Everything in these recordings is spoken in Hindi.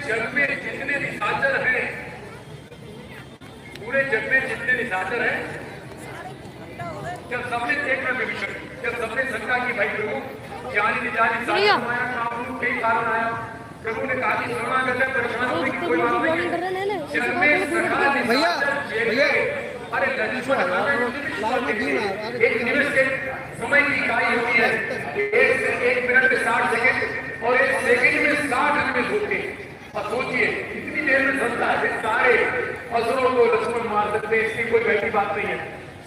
जग में जितने निशाचर हैं, पूरे जग में जितने निशाचर हैं, जब सबने देखना विभीषण, जब सबने समझा कि भाई प्रभु जानी निजानी कई कारण आया, प्रभु ने कहा कि शरणागत है, परेशान होने की कोई बात नहीं है। जग में सदा निशाचर अरे एक निमिष के समय की इकाई होती है, एक मिनट में 60 सेकंड और एक सेकंड में 60 निमिष होते हैं। और सोचिए कितनी देर में संस्था है, सारे असुरों को लक्ष्मण मार सकते हैं, इसकी कोई बड़ी बात नहीं है।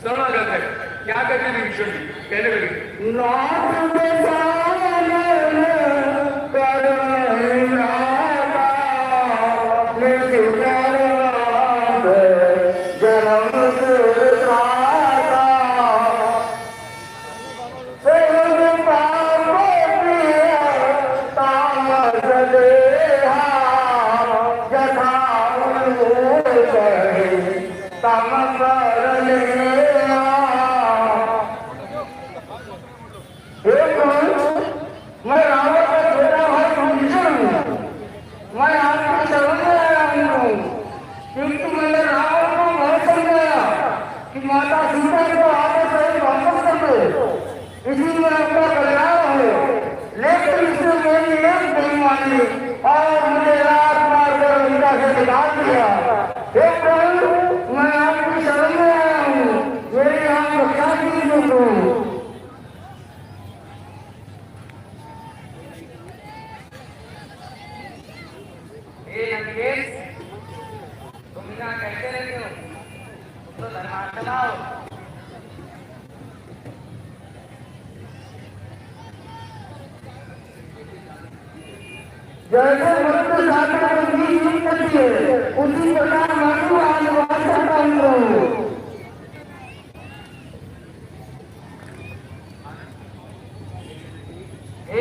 शरणागत है, क्या कहते हैं विभीषण जी? कहने लगे जैसे मनुष्य सागर में बीज निकलती है, उसी प्रकार मनु आज वाचा का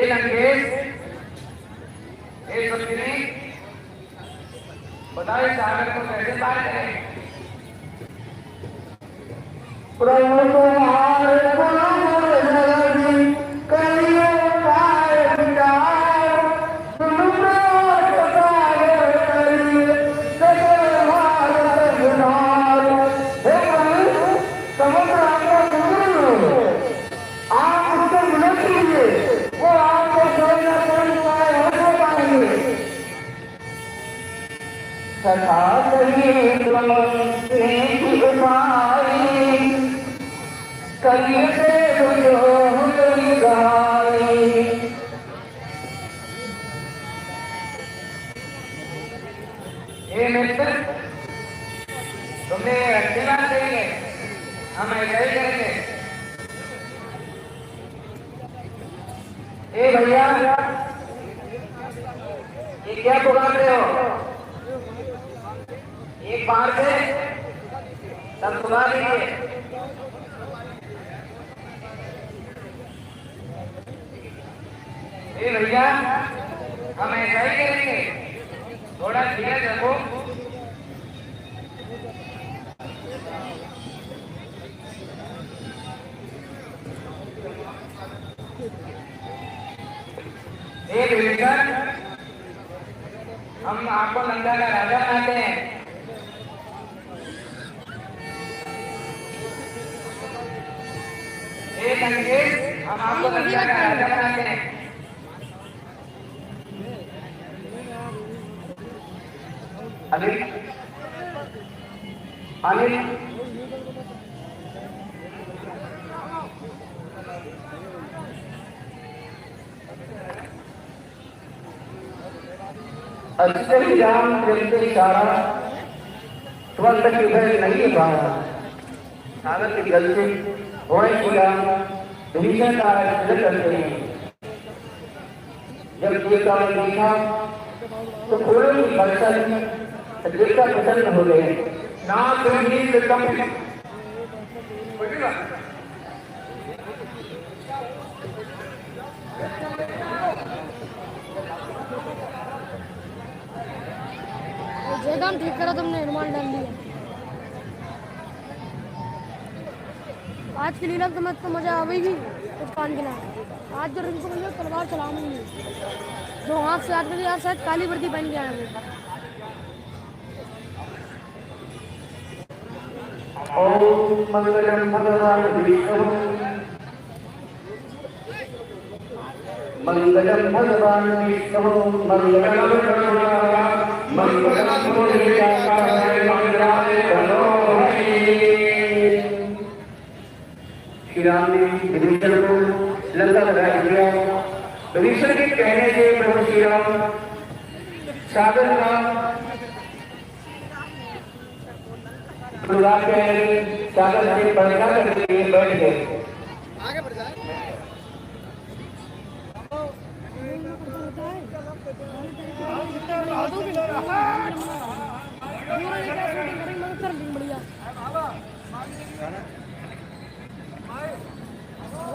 लंकेश बताओ सागर को कैसे पार करें? प्रभु तुम्हारे तुमने अच्छी बात कही है, हम ऐसा ही करेंगे। ए भैया, ये क्या पुकार रहे हो? एक बार से तब सुना लीजिए। ए भैया, हम ऐसा ही करेंगे, थोड़ा धीरज रखो। एक विभीषण, हम आपको लंका का राजा बनाते हैं। एक लंकेश, हम आपको लंका का राजा बनाते हैं। अनिल अनिल अच्छे राम जब इशारा तुरंत उधर नहीं पाया, सागर की गलती होने की विभीषण का करते हैं। जब ये काम देखा तो घोड़ों की बरसात देखा प्रसन्न हो गए। ना जयगाम ठीक करा तुमने, हनुमान डाल दिया। आज की लीला समझ तो मजा आवेगी कुछ कान गिला। आज जो रिंकू भैया तलवार चलाऊंगी। जो हाथ से आदमी यार शायद काली वर्दी पहन के आए हैं ओम मंगलम भगवान विष्णु मंगलम भगवान विष्णु मंगलम मंगलम श्री राम ने विभीषण को लंका लगा दिया। विभीषण के कहने से प्रभु श्री राम सागर का सागर से परिक्रमा करके बैठ गए। आगे बढ़ जाए।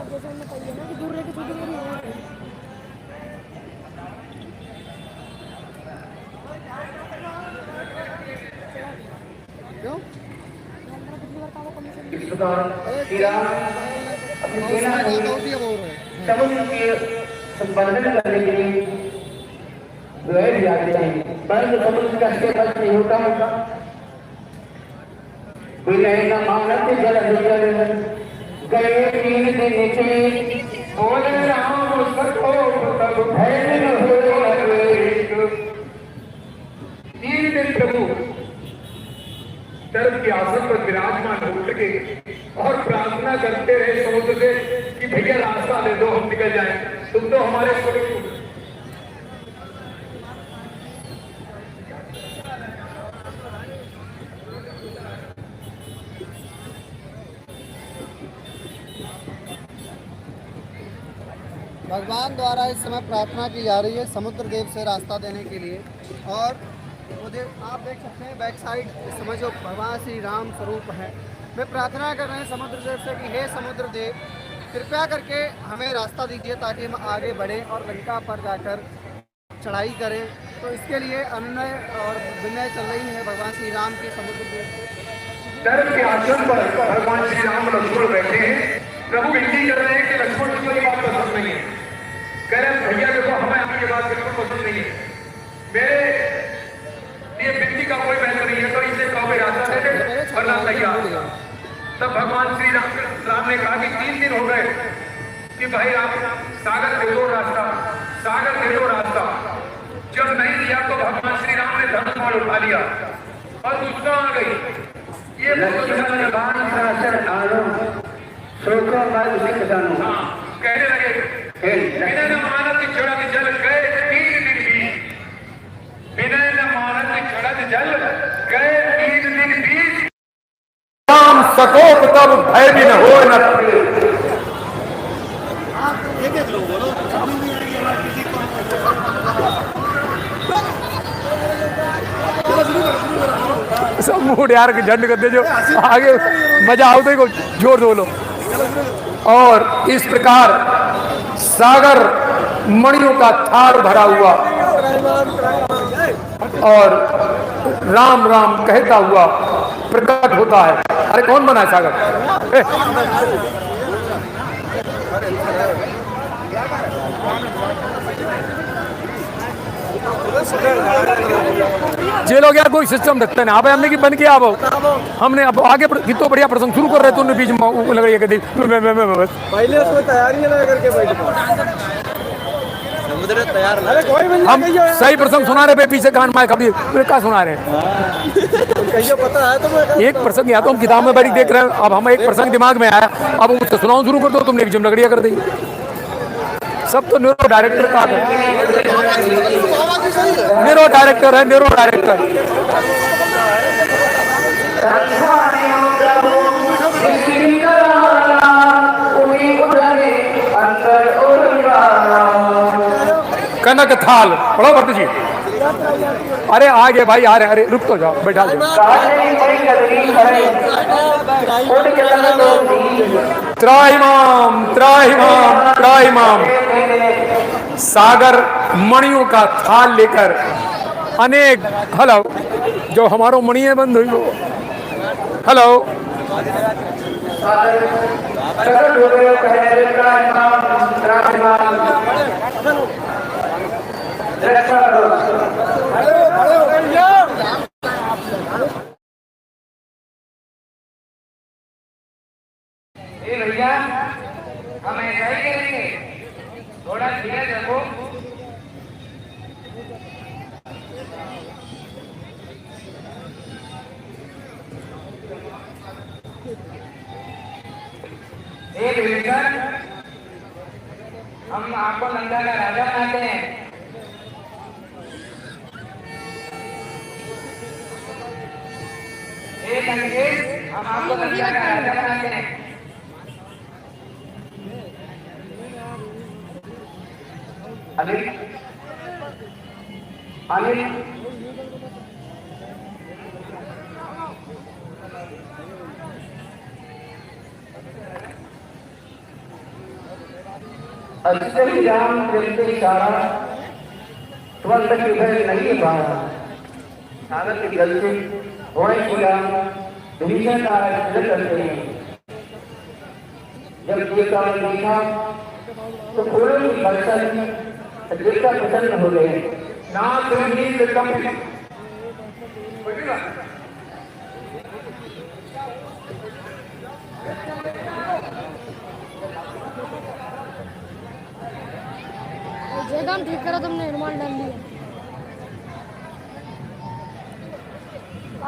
जैसे हमने कही है ना कि दूर रह के शूटिंग करी है क्यों? इस प्रकार श्री राम अपनी सेना को समुद्र के संबंधन करने के लिए बैठ जाते हैं, परंतु समुद्र का स्टेपस नहीं होता होगा। विनय न मानत जल जल गए 3 दिन नीचे बोले राम सको तब भय न हो लगे। 3 दिन प्रभु धर्म के आसन पर विराजमान होकर के और प्रार्थना करते रहे समुद्र से कि भैया रास्ता दे दो, हम निकल जाएं, तुम तो हमारे स्वरूप। भगवान द्वारा इस समय प्रार्थना की जा रही है समुद्र देव से रास्ता देने के लिए। और वो आप देख सकते हैं बैक साइड इस समय जो भगवान श्री राम स्वरूप है, वे प्रार्थना कर रहे हैं समुद्र देव से कि हे समुद्र देव, कृपया करके हमें रास्ता दीजिए ताकि हम आगे बढ़ें और लंका पर जाकर चढ़ाई करें। तो इसके लिए अनुनय और विनय चल रही है भगवान श्री राम की समुद्र देव। धर्म के आसन पर भगवान श्री राम लक्ष्मण बैठे हैं। प्रभु विनती कर रहे हैं कि लक्ष्मण जी को ये बात पसंद नहीं है। कह रहे हैं भैया देखो, हमें आपकी ये बात बिल्कुल पसंद नहीं है, मेरे लिए विनती का कोई महत्व नहीं है, तो इसे कहो भाई रास्ता दे दे वरना तैयार। तब भगवान श्री राम ने कहा कि 3 दिन हो गए कि भाई आप सागर दे दो रास्ता, सागर दे दो रास्ता। जब नहीं दिया तो भगवान श्री राम ने धनुष उठा लिया और गुस्सा आ गई। ये कहने लगे बिना न मानत चढ़त जल गए 3 दिन बीत, बिना न मानत चढ़त जल गए 3 दिन बीत। राम सकोप तब भय भी न हो न सब मूड यार झंड कर दे जो आगे मजा आओ तो जोर दो लो। और इस प्रकार सागर मणियों का थार भरा हुआ और राम राम कहता हुआ प्रकट होता है। अरे कौन बना है सागर? जे लोग यार कोई सिस्टम रखते हैं आप हमने की बन किया। अब हमने अब आगे कितना बढ़िया प्रसंग शुरू कर रहे थे, उन्हें बीच में लग रही है कि पहले उसको तैयारी लगा करके बैठ समुद्र तैयार। अरे कोई हम सही प्रसंग सुना रहे, पीछे कान माए खबरी क्या सुना रहे हैं। पता है तो एक प्रसंग या तो हम किताब में बैठ देख रहे हैं, अब हम एक प्रसंग दिमाग में आया, अब उसको सुनाऊं शुरू कर दो, तुमने बीच में लगड़िया कर दी। सब तो न्यूरो डायरेक्टर का है, न्यूरो डायरेक्टर है, न्यूरो डायरेक्टर। कनक थाल पढ़ो भट्ट जी। अरे आगे भाई आ रहे, अरे रुक तो जाओ, बैठा दो। त्राहिमाम त्राहिमाम त्राहिमाम। सागर मणियों का थाल लेकर अनेक हेलो जो हमारो मणिये बंद हुई, हेलो रक्षा करो। ए भैया, हम ऐसा ही करेंगे, थोड़ा धीरे रखो। एक विवेचन, हम आपको लंका का राजा बनाते हैं। एक अंग्रेज, हम आपको लंका का राजा बनाते हैं। अनिल अनिल अच्छे राम जलते सारा तुरंत उधर नहीं पाया। सागर के जल से होने की राम विभीषण का तिलक करते हैं। जब ये काम देखा तो फूलों की वर्षा देखा प्रसन्न हो गए। ना तुम्हें कम जय काम ठीक करा तुमने, हनुमान डाल दिया।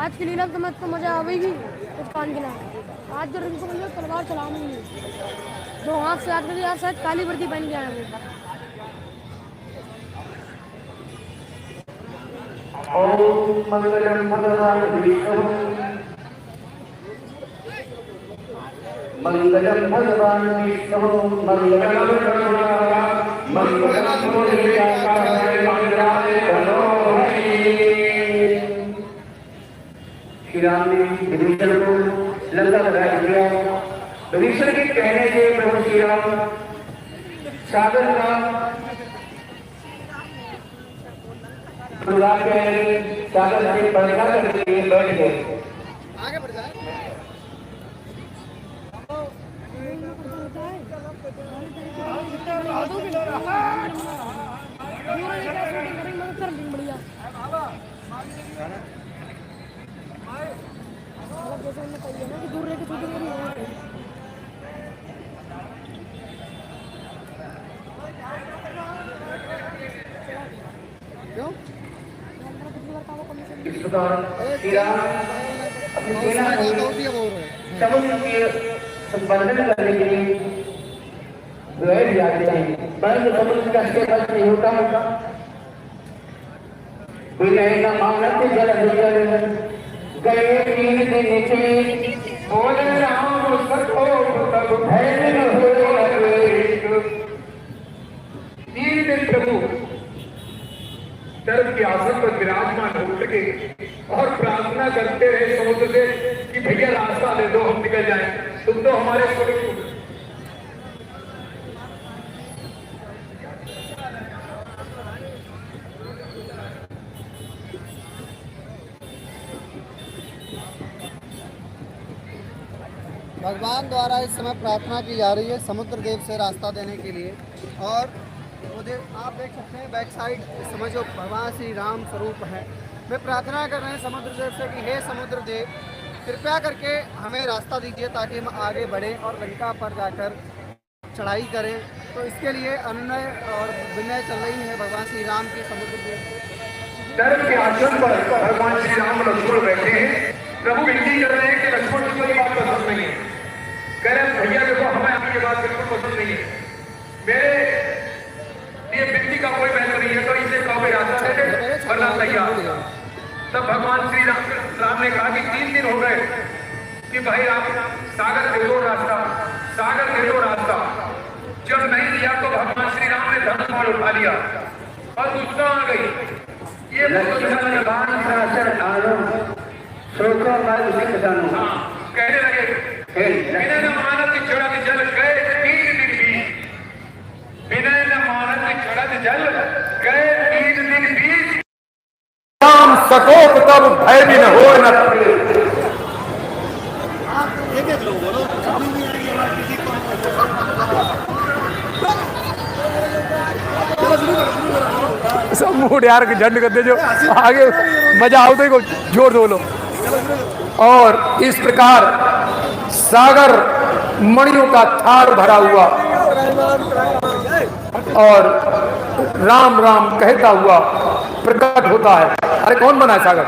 आज की लीला तो मत तो मजा आवेगी कुछ कान के नाम। आज जो रिंकू बंदे तलवार चलाऊंगी, दो हाथ से आग लगी। आज शायद काली वर्दी पहन के आया वो। ओम मंगलम भगवान विष्णु मंगलम भगवान विष्णु मंगलम श्री राम ने विभीषण को लंका लगा दिया। विभीषण के कहने से प्रभु श्री राम सागर का सागर से परिक्रमा करके बैठ गए। आगे बढ़ जाए। जैसे हमने कही है ना कि दूर रह के शूटिंग करी है। क्यों? इस प्रकार श्री राम अपनी सेना को समुद्र के संबंधन करने के लिए गए जाते हैं, परंतु समुद्र का से बस नहीं होता। कोई रहेगा मामला से जल जल गए 3 दिन नीचे बोल राम सको तब भय न हो लगे। 3 दिन प्रभु धर्म के आसन पर विराजमान हो सके और प्रार्थना करते रहे समुद्र से कि भैया रास्ता दे दो, हम निकल जाएं, तुम तो हमारे स्वरूप। भगवान द्वारा इस समय प्रार्थना की जा रही है समुद्र देव से रास्ता देने के लिए। और उधर आप देख सकते हैं बैक साइड इस समय जो भगवान श्री राम स्वरूप है, वे प्रार्थना कर रहे हैं समुद्र देव से कि हे समुद्र देव, कृपया करके हमें रास्ता दीजिए ताकि हम आगे बढ़ें और लंका पर जाकर चढ़ाई करें। तो इसके लिए अनुनय और विनय चल रही है भगवान श्री राम की समुद्र देव। धर्म के आसन पर भगवान श्री राम लक्ष्मण बैठे हैं। प्रभु विनती कर रहे हैं कि लक्ष्मण को ये बात पसंद नहीं है। कह रहे हैं भैया देखो, हमें आपकी बात बिल्कुल पसंद नहीं है। मेरे ये विनती का कोई महत्व नहीं है, तो इसे कहो रास्ता दे दे वरना तैयार। तब भगवान श्री राम ने कहा कि 3 दिन हो गए कि भाई आप सागर दे दो रास्ता, सागर दे दो रास्ता। जब नहीं दिया तो भगवान श्री राम ने धनुष उठा लिया और गुस्सा आ गई। ये कहने लगे बिना न मानत चढ़त जल गए 3 दिन बीत। बिना न मानत चढ़त जल गए 3 दिन बीत। राम सकोप तब भय भी न हो न एक लोग बोलो स सब मूड यार झंड कर दे जो आगे मजा आओ तो जोर दो लो। और इस प्रकार सागर मणियों का थार भरा हुआ और राम राम कहता हुआ प्रकट होता है। अरे कौन बना है सागर?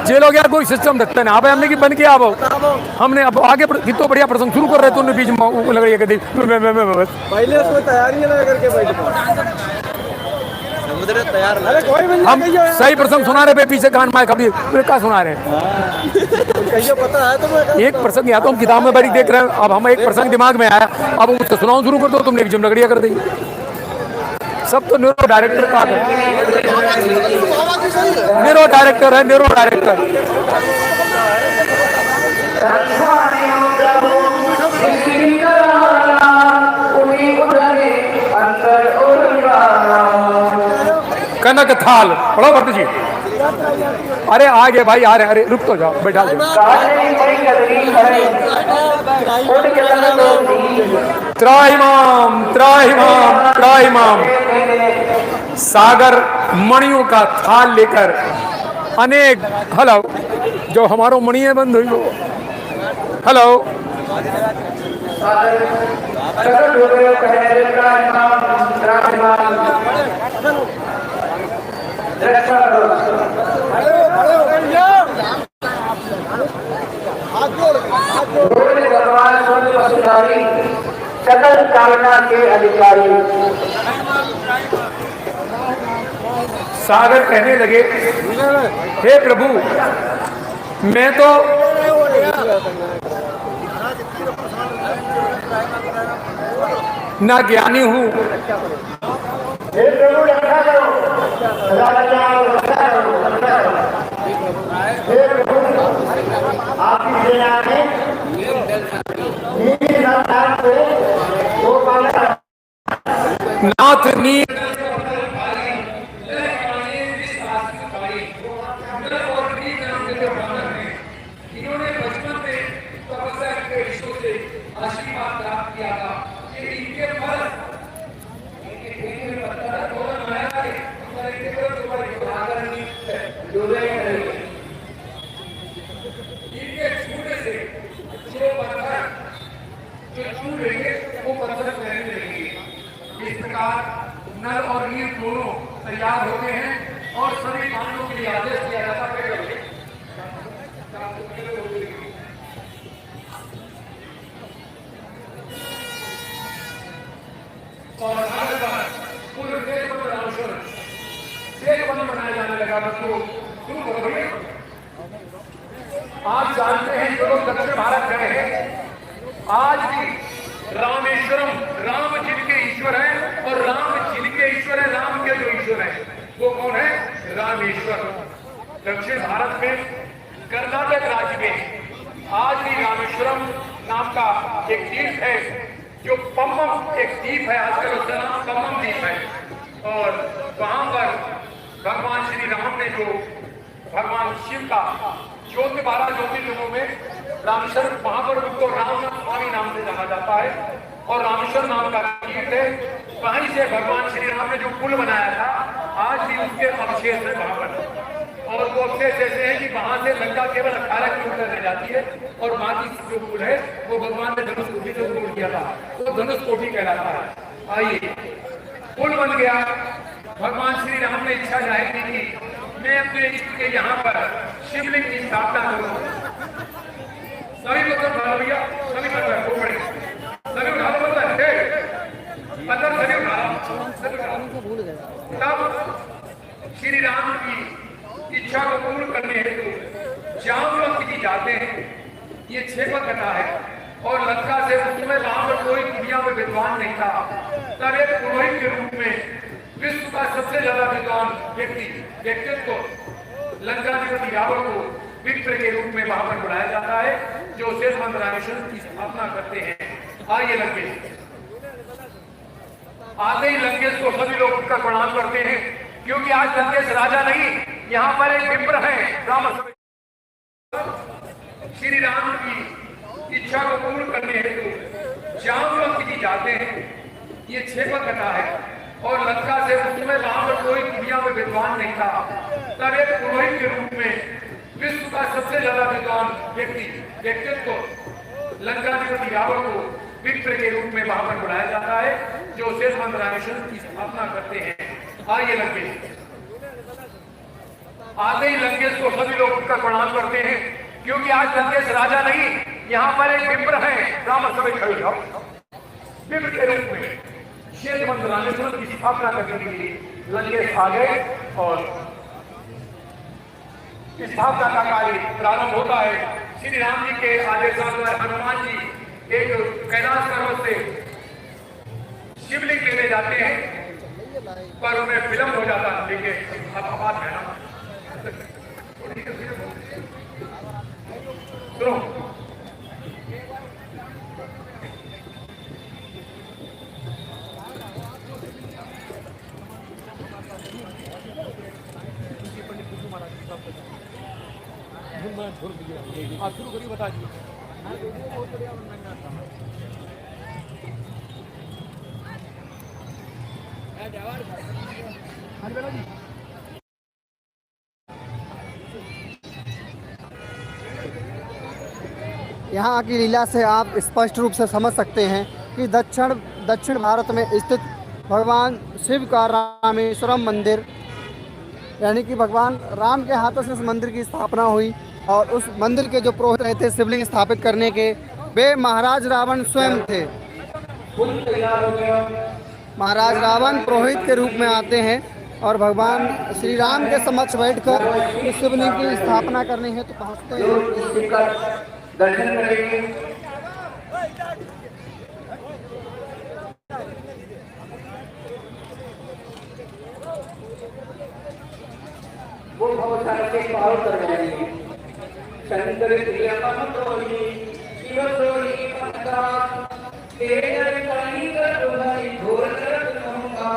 जे लोग यार कोई सिस्टम रखते ना, हमने की बन के अब हमने अब आगे कितना बढ़िया प्रसंग शुरू कर रहे थे, बीच में लग रही है बस पहले उसको तैयारी ना करके तैयार हम सही प्रसंग सुना रहे, पीछे कान माए कभी क्या सुना रहे हैं। पता है तो एक प्रसंग या तो हम किताब में बड़ी देख रहे हैं, अब हम एक प्रसंग दिमाग में आया, अब उसको सुनाओ शुरू कर दो, तुमने बीच में लगड़िया कर दी। सब तो न्यूरो डायरेक्टर का है, न्यूरो डायरेक्टर है, न्यूरो डायरेक्टर। कनक थाल पढ़ो भट्ट जी। अरे आगे भाई आ रहे, अरे रुक तो जाओ, बैठा दो। त्राहिमाम त्राहिमाम त्राहिमाम। सागर मणियों का थाल लेकर अनेक हेलो जो हमारो मणिये बंद हुई वो हेलो सकल कामना के अधिकारी। सागर कहने लगे, हे प्रभु मैं तो ना ज्ञानी हूँ, हे प्रभु रक्षा करो, हे प्रभु आपकी सेना में नाथ नी इन्होंने बचपन में तपस्या के ऋषियों से आशीर्वाद प्राप्त किया था कि इनके फल इनके छूने से जो पत्थर जो छू लेंगे वो पत्थर पहन लेंगे। इस प्रकार नर और नीर दोनों तैयार होते हैं और सभी पांडवों के लिए आदेश किया जाता है और पूरे देश में रामेश्वर शेष बंद बनाया जाने लगा। बच्चों शुरू करो भैया। आप जानते हैं जो लोग दक्षिण भारत गए हैं, आज भी रामेश्वरम राम जिनके ईश्वर है और राम जिनके ईश्वर है, राम के जो ईश्वर है वो कौन है? रामेश्वर। दक्षिण भारत में कर्नाटक राज्य में आज भी रामेश्वरम नाम का एक तीर्थ है, जो पम्मम एक द्वीप है, आजकल उसका नाम पम्मम द्वीप है। और वहां पर भगवान श्री राम ने जो भगवान शिव का 12 ज्योतिर्लिंगों में रामेश्वर, वहां पर उनको रामनाथ स्वामी नाम से जाना जाता है और रामेश्वर नाम का तीर्थ है। वहीं से भगवान श्री राम ने जो पुल बनाया था, आज भी उसके अवशेष है वहां पर। और वो अवशेष ऐसे हैं कि वहां से लंका केवल 18 किलोमीटर रह जाती है और बाकी जो पुल है वो भगवान ने धनुष कोटि से तोड़ दिया था, तो धनुष कोटि कहलाता है। आइए पुल बन गया। भगवान श्री राम ने इच्छा जाहिर की थी, मैं अपने इष्ट के यहाँ पर शिवलिंग की स्थापना करूँ। सभी मतलब उठा भैया, सभी मतलब वो बड़े सभी उठा मतलब सभी उठा। तब श्री राम की इच्छा को पूर्ण करने हेतु जामवंत जी जाते हैं। ये 6 कथा है और लंका से उस समय वहां पर कोई दुनिया में विद्वान नहीं था। तब एक पुरोहित के रूप में विश्व का सबसे ज्यादा विद्वान व्यक्तित्व लंकाधिपति रावण को विप्र के रूप में वहां पर बुलाया जाता है, जो शेषवंत रामेश्वर की स्थापना करते हैं। आइए लंकेश, आते ही लंकेश को सभी लोग उठकर प्रणाम करते हैं, क्योंकि आज लंकेश राजा नहीं, यहाँ पर एक विप्र है। राम श्री राम की इच्छा को पूर्ण करने हेतु जामवंत की जाते हैं। ये 6 कथा है और लंका से उस समय वहां पर कोई दुनिया में विद्वान नहीं था। तब एक पुरोहित के रूप में विश्व का सबसे ज्यादा विद्वान व्यक्तित्व लंकाधिपति रावण को विप्र के रूप में वहां पर बुलाया जाता है, जो शेष रामेश्वर की स्थापना करते हैं। आइए लंकेश, आते ही लंकेश को सभी लोग उठकर प्रणाम करते हैं, क्योंकि आज लंकेश राजा नहीं, यहाँ पर एक विप्र है। ब्राह्मण सभी खड़े जाओ। विप्र के रूप में शेष रामेश्वर की स्थापना करने के लिए लंकेश आ गए और स्थापना का कार्य प्रारंभ होता है। श्री राम जी के आदेशानुसार हनुमान जी एक कैलाश पर्वत से शिवलिंग लेने जाते हैं, पर उन्हें विलंब हो जाता है। लेकिन अब बात है ना, सुनो, शुरू करिए, बता दीजिए। यहाँ की लीला से आप स्पष्ट रूप से समझ सकते हैं कि दक्षिण भारत में स्थित भगवान शिव का रामेश्वरम मंदिर, यानी कि भगवान राम के हाथों से इस मंदिर की स्थापना हुई और उस मंदिर के जो पुरोहित रहे थे शिवलिंग स्थापित करने के, वे महाराज रावण स्वयं थे। महाराज रावण पुरोहित के रूप में आते हैं और भगवान श्री राम के समक्ष बैठकर इस शिवलिंग की स्थापना करने हेतु पहुँचते हैं। दर्शन करेंगे। वो बहुत सारे के पार कर जाएंगे। शंकर क्रियामतोरी शिवतोरी पत्ता तेरे कहीं कर भाई घोर कर तुमका।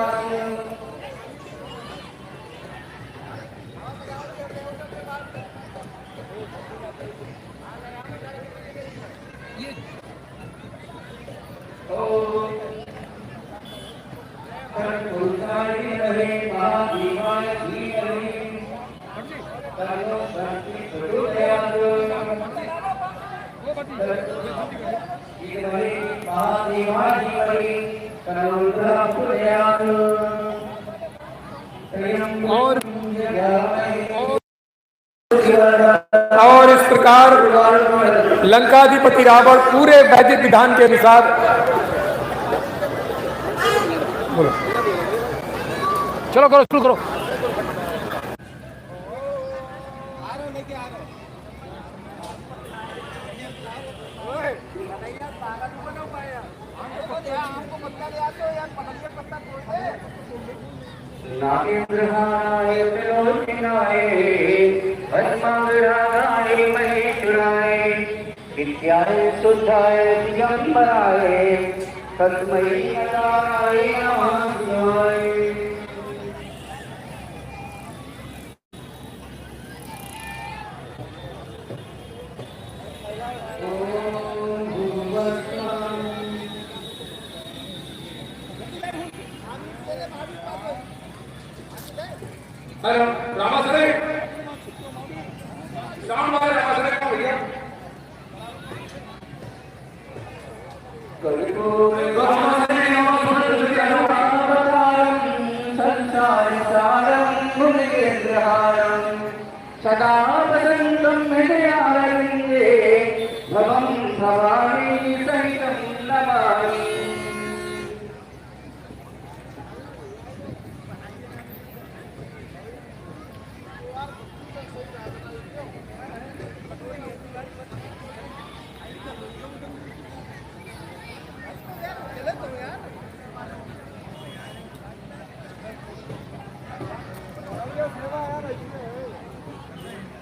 और इस प्रकार लंकाधिपति रावण पूरे वैदिक विधान के अनुसार, बोलो, चलो करो, शुरू करो। नागेंद्रहाय त्रिलोचनाय भस्मांगरागाय महेश्वराय विद्याय शुद्धाय दिगंबराय तस्मै नारायणाय नमः। हेलो रामासरे, श्रावण वाले रामासरे का भैया संसार सारं गुणकेन्द्रहारं सदा वसन्तं हृदयारविन्दे भवं भवानी सहितं नमामि।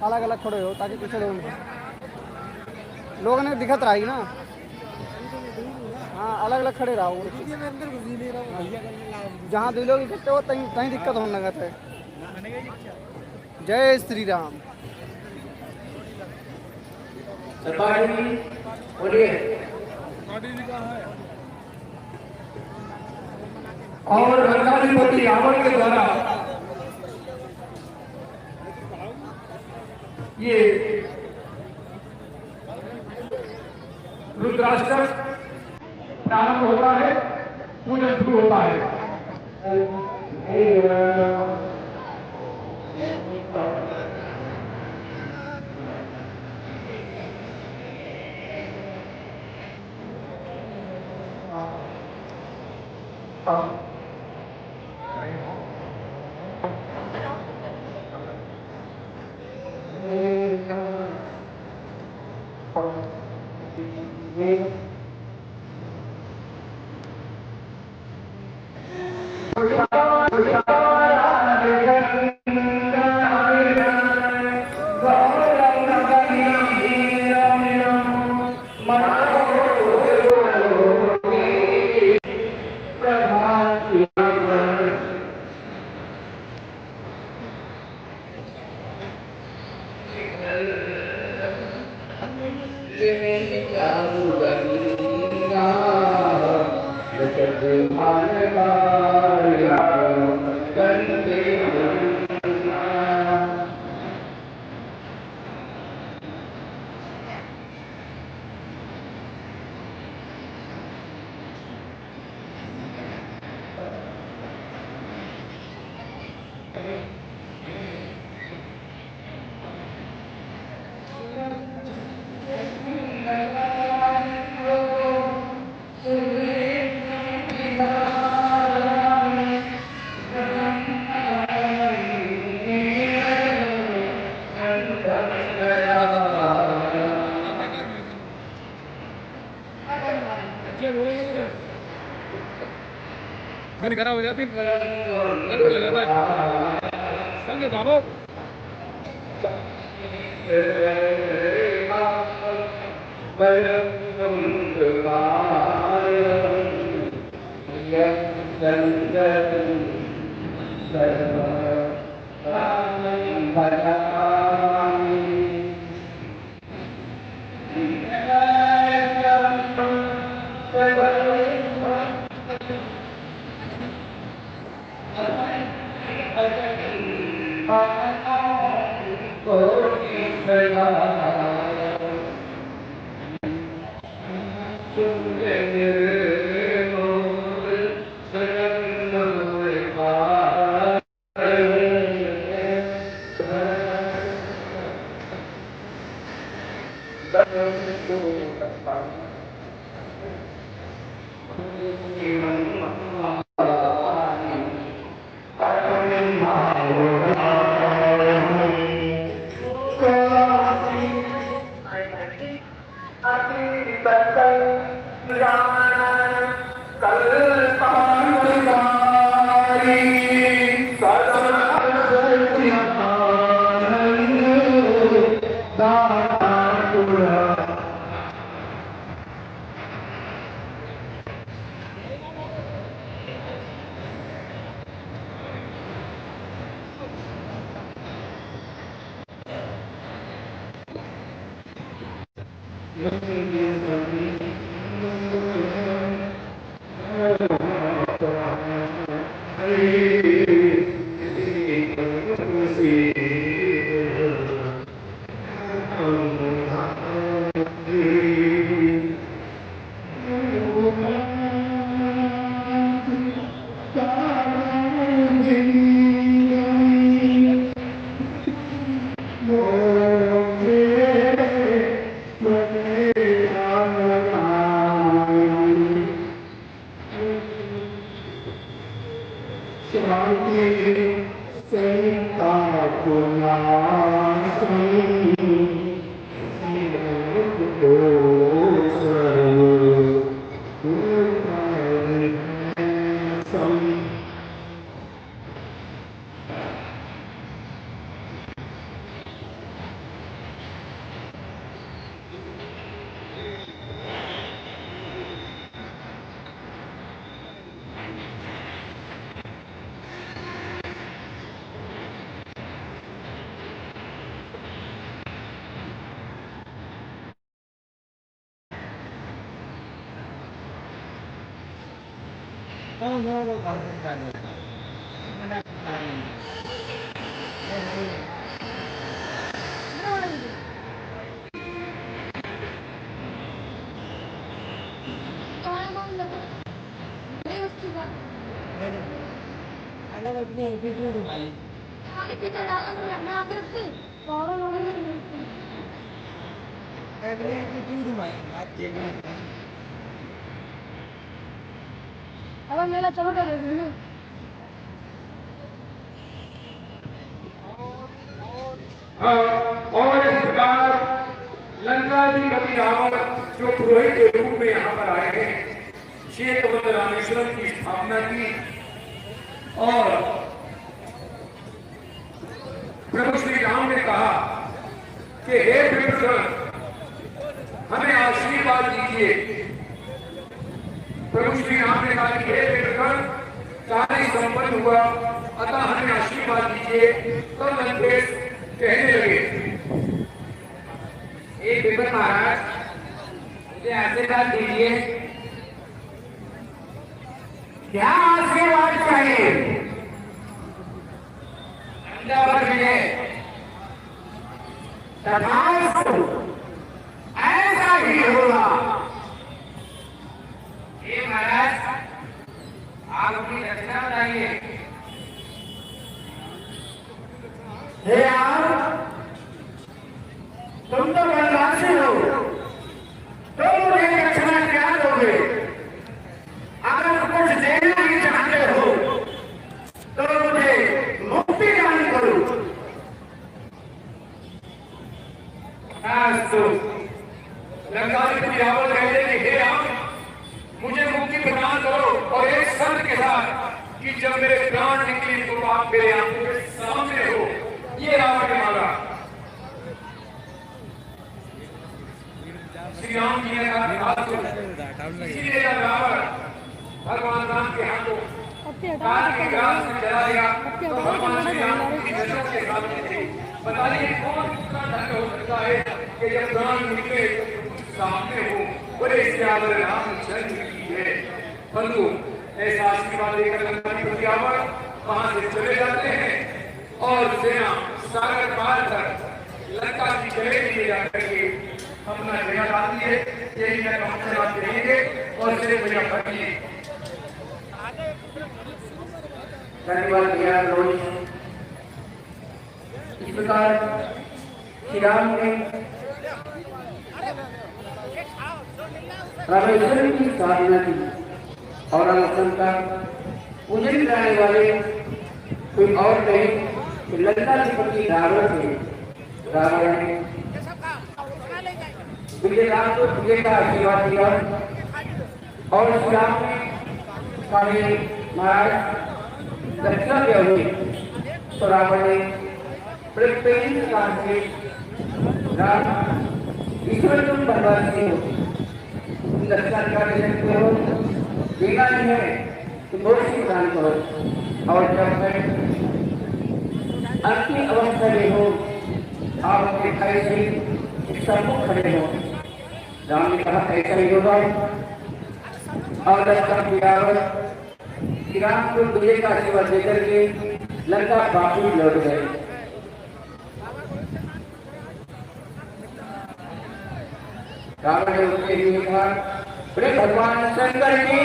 अलग अलग खड़े हो ताकि पीछे लोग ने दिखत रही ना। हाँ, अलग अलग खड़े रहो। जहाँ दो लोग इकट्ठे हो कहीं दिक्कत होने लगा है। जय श्री राम। सरपाल जी बोलिए। और लंकाधिपति रावण के द्वारा ये रुद्राष्टक प्रारंभ होता है, पूजन शुरू होता है। खराब हो जाती संग बाबू अब मेला चलो तो देखिए और इस प्रकार लंका जी कवि रावण जो पुरोहित के रूप में यहाँ पर आए हैं, श्वेतवत रामेश्वरम की स्थापना की और प्रभु श्री राम ने कहा कि हे विप्रगण, हमें आशीर्वाद दीजिए। प्रभु श्री राम ने कहा कि हे विप्रगण, कार्य संपन्न हुआ, अतः हमें आशीर्वाद दीजिए। तो लंकेश कहने लगे, एक विपद महाराज, मुझे आशीर्वाद दीजिए। क्या आशीर्वाद चाहिए? तथास्तु, ऐसा ही होगा। हे महाराज, आप अपनी दक्षिणा बताइए। हे आप, तुम तो वनवासी हो, तो मुझे दक्षिणा क्या दोगे? अगर कुछ देना ही चाहते हो तो मुझे मुक्ति दान करो। लंकाधिपति रावण कहते कि हे राम, मुझे मुक्ति प्रदान करो और एक शर्त के साथ कि जब मेरे प्राण निकले तो आप मेरे आंखों के सामने हो। ये रावण ने मांगा। श्री राम जी ने कहा, इसीलिए जब रावण भगवान राम के हाथों काल के ग्रास में चला गया तो भगवान श्री राम की नजरों के सामने थे। बताइए कौन इतना धन्य हो सकता है कि जब प्राण निकले सामने हो, बोले इसके आगे रामचंद्र की है। परंतु ऐसा आशीर्वाद लेकर लंकाधिपति रावण वहां से चले जाते हैं और सेना सागर पार कर लंका की जगह ले जाकर के अपना जगह लाती है। यही मैं पहुंचना चाहिए और सिरे भैया भटिए। धन्यवाद भैया रोहित। इस प्रकार श्री राम ने रामेश्वर की स्थापना की और रामचंद्र का पूजन कराने वाले कोई और नहीं कि लंकाधिपति रावण थे। रावण ने विजय राम को विजय का आशीर्वाद दिया और श्री राम ने कहा महाराज दक्षिणा क्या हुई? तो रावण ने बड़े प्रेम से कहा कि राम, ईश्वर तुम बनवासी हो, तुम दक्षिणा क्या दे सकते हो? देना नहीं है तो मोक्ष प्रदान करो। और जब मैं अंतिम अवस्था में हो, आप अपने भाई से सम्मुख खड़े हो। राम ने कहा ऐसा ही होगा और लंका रावण श्री राम को विजय का आशीर्वाद देकर के लंका वापस लौट गए। रावण ने उसके लिए कहा, बोले भगवान शंकर की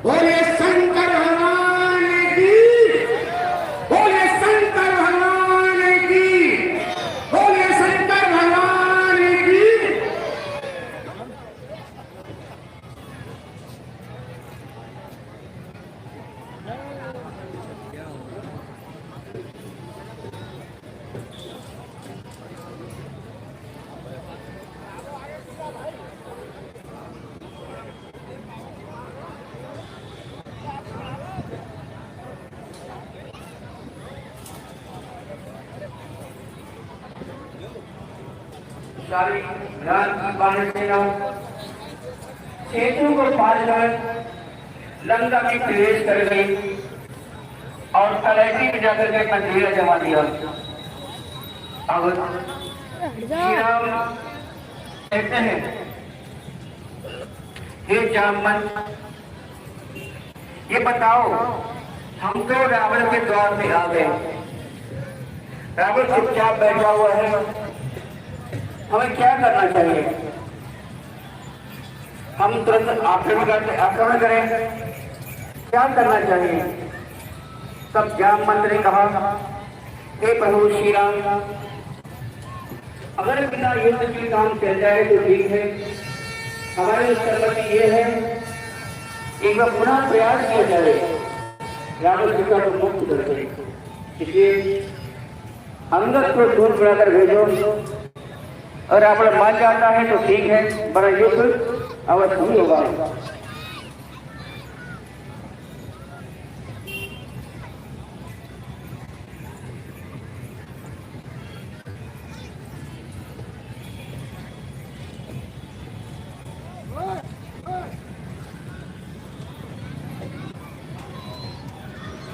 बोले शंकर भगवान की, बोले शंकर भगवान की, बोले शंकर भगवान की। सारी रात की बारिश सेना सेतु को पार कर लंका में प्रवेश कर गई और तलैटी में जाकर के मंदिर जमा दिया। अब हट जा। श्री राम कहते हैं, हे जामन, ये बताओ, हम तो रावण के द्वार पे आ गए, रावण चुपचाप बैठा हुआ है, हमें क्या करना चाहिए? हम तुरंत आक्रमण करें, क्या करना चाहिए? तब जामवंत ने कहा, हे प्रभु श्री राम, अगर बिना युद्ध के काम चल जाए तो ठीक है, हमारी सहमति ये है, एक बार पुनः प्रयास किया जाए, रावण जी का मुक्त कर दे। इसलिए अंगद को दूर बनाकर भेजो, और रावण मान जाता है तो ठीक है, बड़ा युद्ध अवश्य नहीं होगा।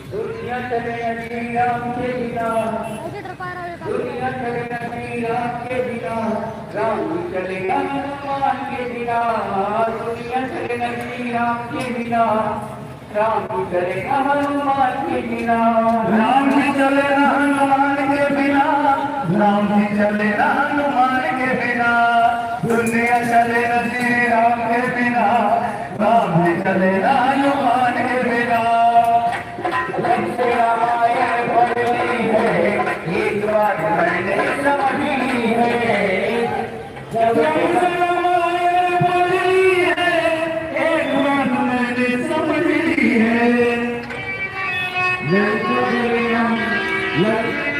दुनिया चले श्री राम के बिना, ऐसे डर पा रहा है दुनिया चले श्री राम के बिना, राम चलेगा हनुमान के बिना, दुनिया चले श्री राम के बिना, राम चलेगा हनुमान के बिना, राम चलेगा हनुमान के बिना, राम चलेगा हनुमान के बिना, दुनिया चले श्री राम के बिना, राम चलेगा हनुमान के बिना। रामायण पढ़ी है, एक बात मैंने समझी है, जब रामायण पढ़ी है, एक बात मैंने समझ ली है।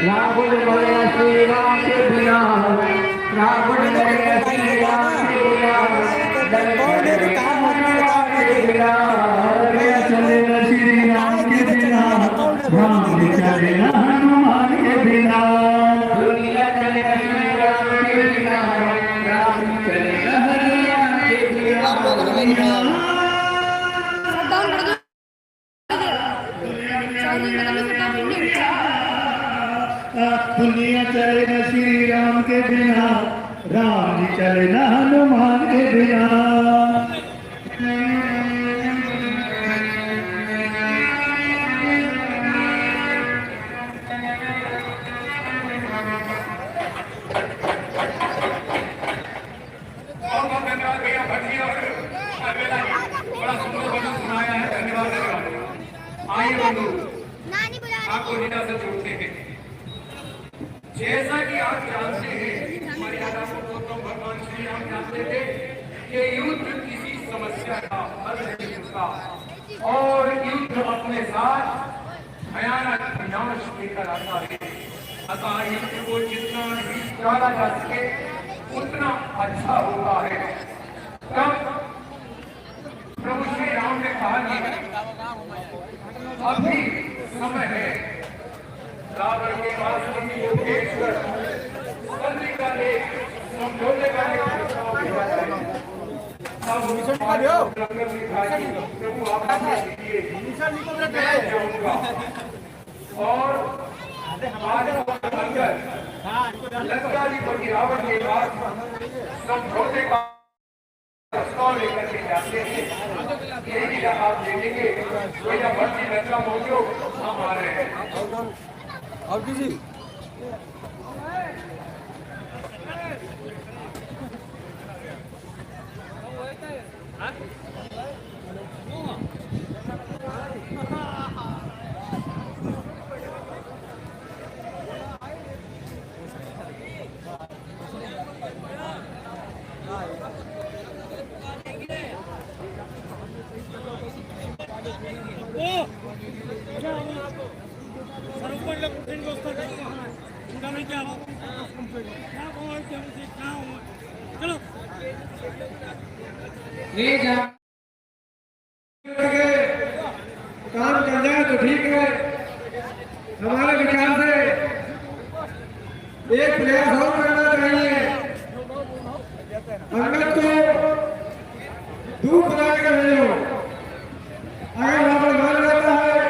रावण मरे श्री राम के बिना, रावण मरे श्री राम के बिना, चले श्री राम के बिना, राम चले हनुमान के बिना, दुनिया चले श्री राम के बिना, राम चले हनुमान के बिना। डाउन कर दो, चार्जिंग में कभी डाउन नहीं दुनिया चले श्री राम के बिना, राम चले हनुमान के बिना। आपको निदा से जोड़ते हैं। जैसा कि आप जानते हैं, मर्यादा पुरुषोत्तम भगवान श्री राम जानते थे कि युद्ध किसी समस्या का हल नहीं होता, और युद्ध अपने साथ भयानक विनाश लेकर आता है। अतः युद्ध को जितना भी टाला जा सके उतना अच्छा होता है। तब प्रभु श्री राम ने कहा कि अभी समय है, रावण के पास को भेजकर संधि का एक समझौते का एक प्रस्ताव भेजा जाए। प्रभु आप मैं जाऊंगा और लंकाधिपति रावण के पास समझौते का प्रस्ताव लेकर के जाते हैं। यही आप देखेंगे, कोई ना भर्ती लंका पहुंचो, हम आ रहे हैं। और किसी चलो काम कर जाए तो ठीक है। हमारे विचार से एक प्रयास और करना चाहिए, अंगद को दूर बना कर भेजो। अगर वहां पर मान जाता है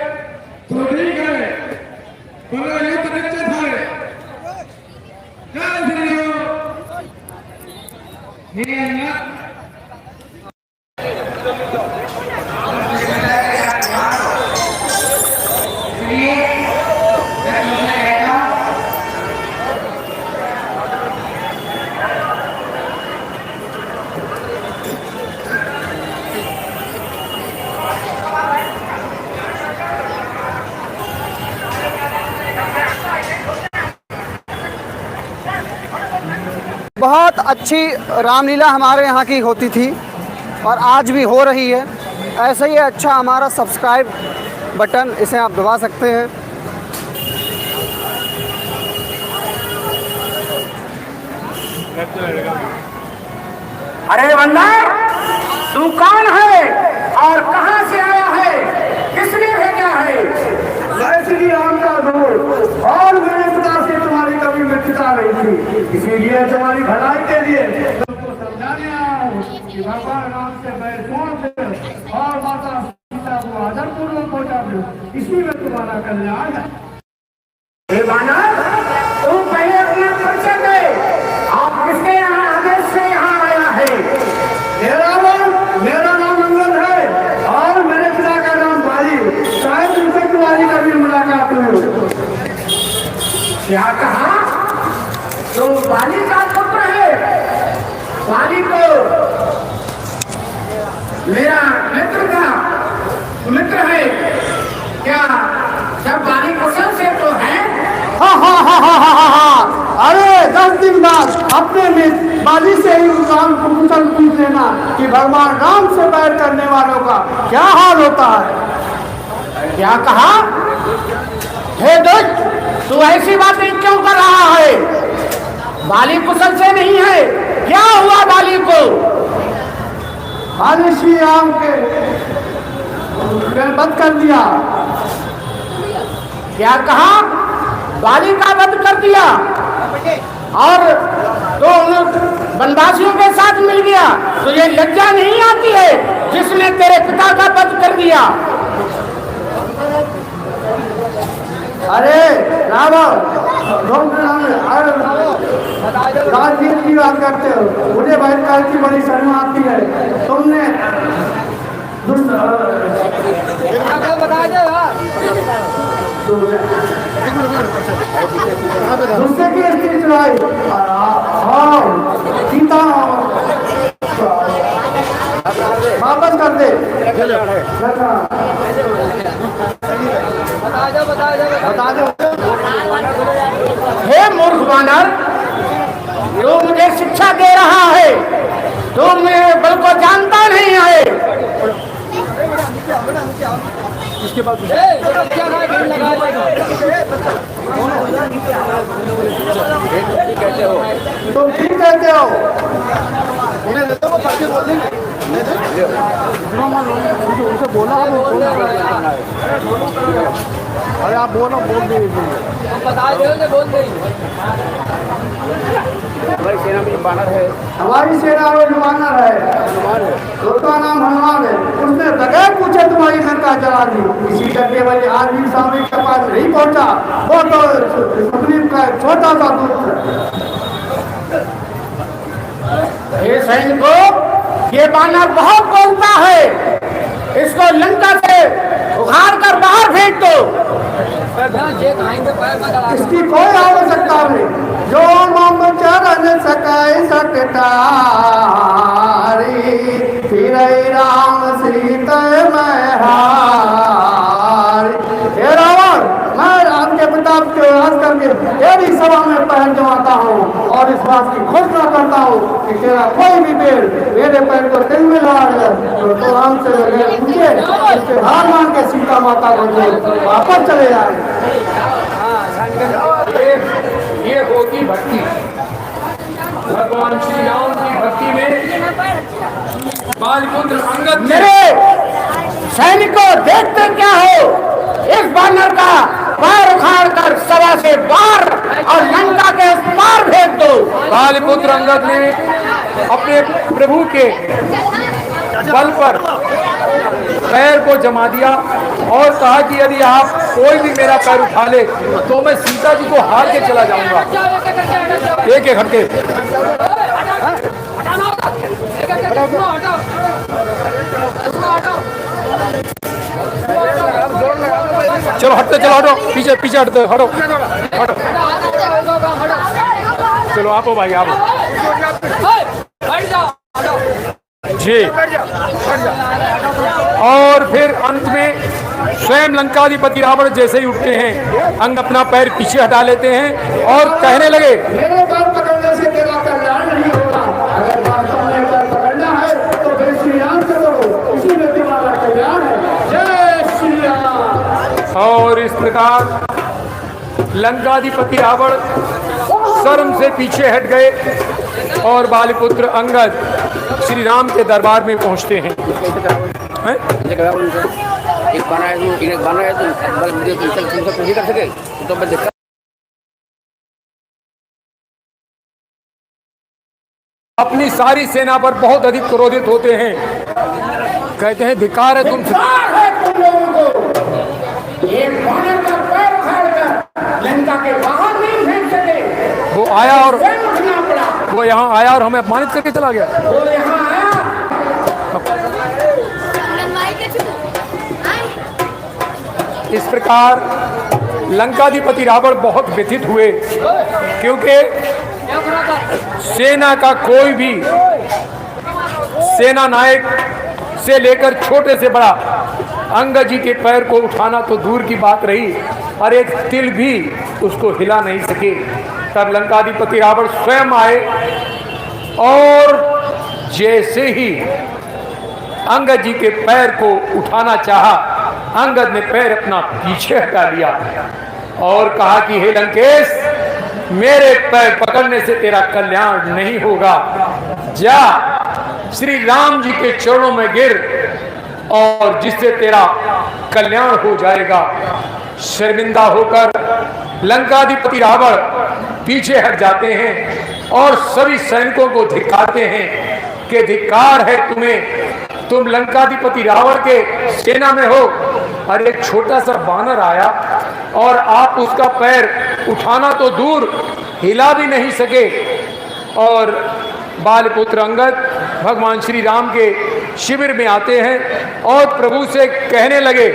तो ठीक है, वरना युद्ध निश्चित है। बहुत अच्छी रामलीला हमारे यहाँ की होती थी और आज भी हो रही है। ऐसे ही अच्छा हमारा सब्सक्राइब बटन, इसे आप दबा सकते हैं। अरे बंदा, तू कौन है और कहां से आया है? किसने भेजा है? मैं श्री राम का दूत और मेरे पिता से तुम्हारी कभी मित्रता नहीं थी, इसीलिए तुम्हारी भलाई के लिए तुमको समझाने आया हूं कि भगवान राम से बैर छोड़ दो और माता सीता को आदर पूर्वक पहुंचा दो, इसी में तुम्हारा कल्याण है। हे बानर, तुम पहले अपना परिचय दे। आप किसके यहाँ आदेश से यहाँ आया है? मेरा नाम अंगद है और मेरे पिता का नाम बाली। शायद तुमसे तुम्हारी कभी मुलाकात हुई। क्या कहा? तो बाली का पुत्र है। बाली को मेरा मित्र है क्या? जब बाली कुशल से तो है। अरे 10 दिन बाद अपने में बाली से ही राम को कुशल पूछ लेना कि भगवान राम से बैर करने वालों का क्या हाल होता है। क्या कहा? हे दुष्ट, तू ऐसी बातें क्यों कर रहा है? बाली कुशल से नहीं है। क्या हुआ बाली को? बाली श्री राम के वध कर दिया। क्या कहा? बाली का वध कर दिया और तो वनवासियों के साथ मिल गया। तो ये लज्जा नहीं आती है जिसने तेरे पिता का वध कर दिया? अरे रावण, राजनीति की बात करते हो, मुझे बहिष्कार की बड़ी शर्म आती है। तुमने दूसरे की स्थिति चुराई सीता वापस कर दे। बता दो। हे मूर्ख बानर, तू मुझे शिक्षा दे रहा है। तू मेरे बल को जानता नहीं है। इसके बाद तुम ठीक कहते हो। उनसे बोला अरे आप बोलो, बोल दीजिए। हमारी सेना में बानर है। हमारी सेना में जो बानर है उसका नाम हनुमान है। उसने बगैर पूछे तुम्हारी लंका जला दी। इसी डरने वाले आदमी सामने के पास नहीं पहुंचा। वो तो सुग्रीव का छोटा सा दूत है। ये सैनिकों, ये बानर बहुत बोलता है। इसको लंका से उखाड़ कर बाहर फेंक दो। इसकी कोई आवश्यकता नहीं। जो मम चरण सकाय सकतारी, फिर राम सीता मैं हारी। हे रावण, मैं राम के प्रताप के विरोध करके तेरी सभा में पैर जमाता हूँ और इस बात की घोषणा करता हूँ कि तेरा कोई भी पेड़ मेरे पैर को दिल में लगा तो राम से पूछे, इसके हार मान के सीता माता को वापस चले जाए। ये होगी भक्ति। भगवान श्री राम की भक्ति में बालपुत्र अंगद मेरे सैनिकों, देखते क्या हो? इस बानर का पैर उखाड़ कर सभा से बाहर और लंका के उस पार भेज दो। बालपुत्र अंगद ने अपने प्रभु के बल पर पैर को जमा दिया और कहा कि यदि आप कोई भी मेरा पैर उठा ले तो मैं सीता जी को हार के चला जाऊंगा। एक एक हटके चलो हटते, चलो हटो, पीछे पीछे हटते, हटो हटो। चलो आप भाई आप जी। और फिर अंत में स्वयं लंकाधिपति रावण जैसे ही उठते हैं, अंग अपना पैर पीछे हटा लेते हैं और कहने लगे, मेरे पैर पकड़ने से तेरा कल्याण नहीं होगा। अगर वास्तव में पैर पकड़ना है तो फिर श्री राम से करो, इसी में तुम्हारा कल्याण है। जय श्री राम। और इस प्रकार लंकाधिपति रावण शर्म से पीछे हट गए और बालिपुत्र अंगद श्री राम के दरबार में पहुंचते हैं। अपनी सारी सेना पर बहुत अधिक क्रोधित होते हैं, कहते हैं धिक्कार है तुम लोगों को, ये वानर का पैर उखाड़कर लंका के बाहर नहीं फेंक सके। वो आया और उठना पड़ा, वो यहाँ आया और हमें अपमानित करके चला गया। वो यहाँ आया। इस प्रकार लंकाधिपति रावण बहुत व्यथित हुए, क्योंकि सेना का कोई भी सेना नायक से लेकर छोटे से बड़ा अंगद जी के पैर को उठाना तो दूर की बात रही, और एक तिल भी उसको हिला नहीं सके। तब लंकाधिपति रावण स्वयं आए और जैसे ही अंगद जी के पैर को उठाना चाहा, अंगद ने पैर अपना पीछे हटा लिया और कहा कि हे लंकेश, मेरे पैर पकड़ने से तेरा कल्याण नहीं होगा। जा श्री राम जी के चरणों में गिर और जिससे तेरा कल्याण हो जाएगा। शर्मिंदा होकर लंकाधिपति रावण पीछे हट जाते हैं और सभी सैनिकों को धिक्कारते हैं कि धिक्कार है तुम्हें, तुम लंकाधिपति रावण के सेना में हो और एक छोटा सा बानर आया और आप उसका पैर उठाना तो दूर हिला भी नहीं सके। और बालपुत्र अंगद भगवान श्री राम के शिविर में आते हैं और प्रभु से कहने लगे,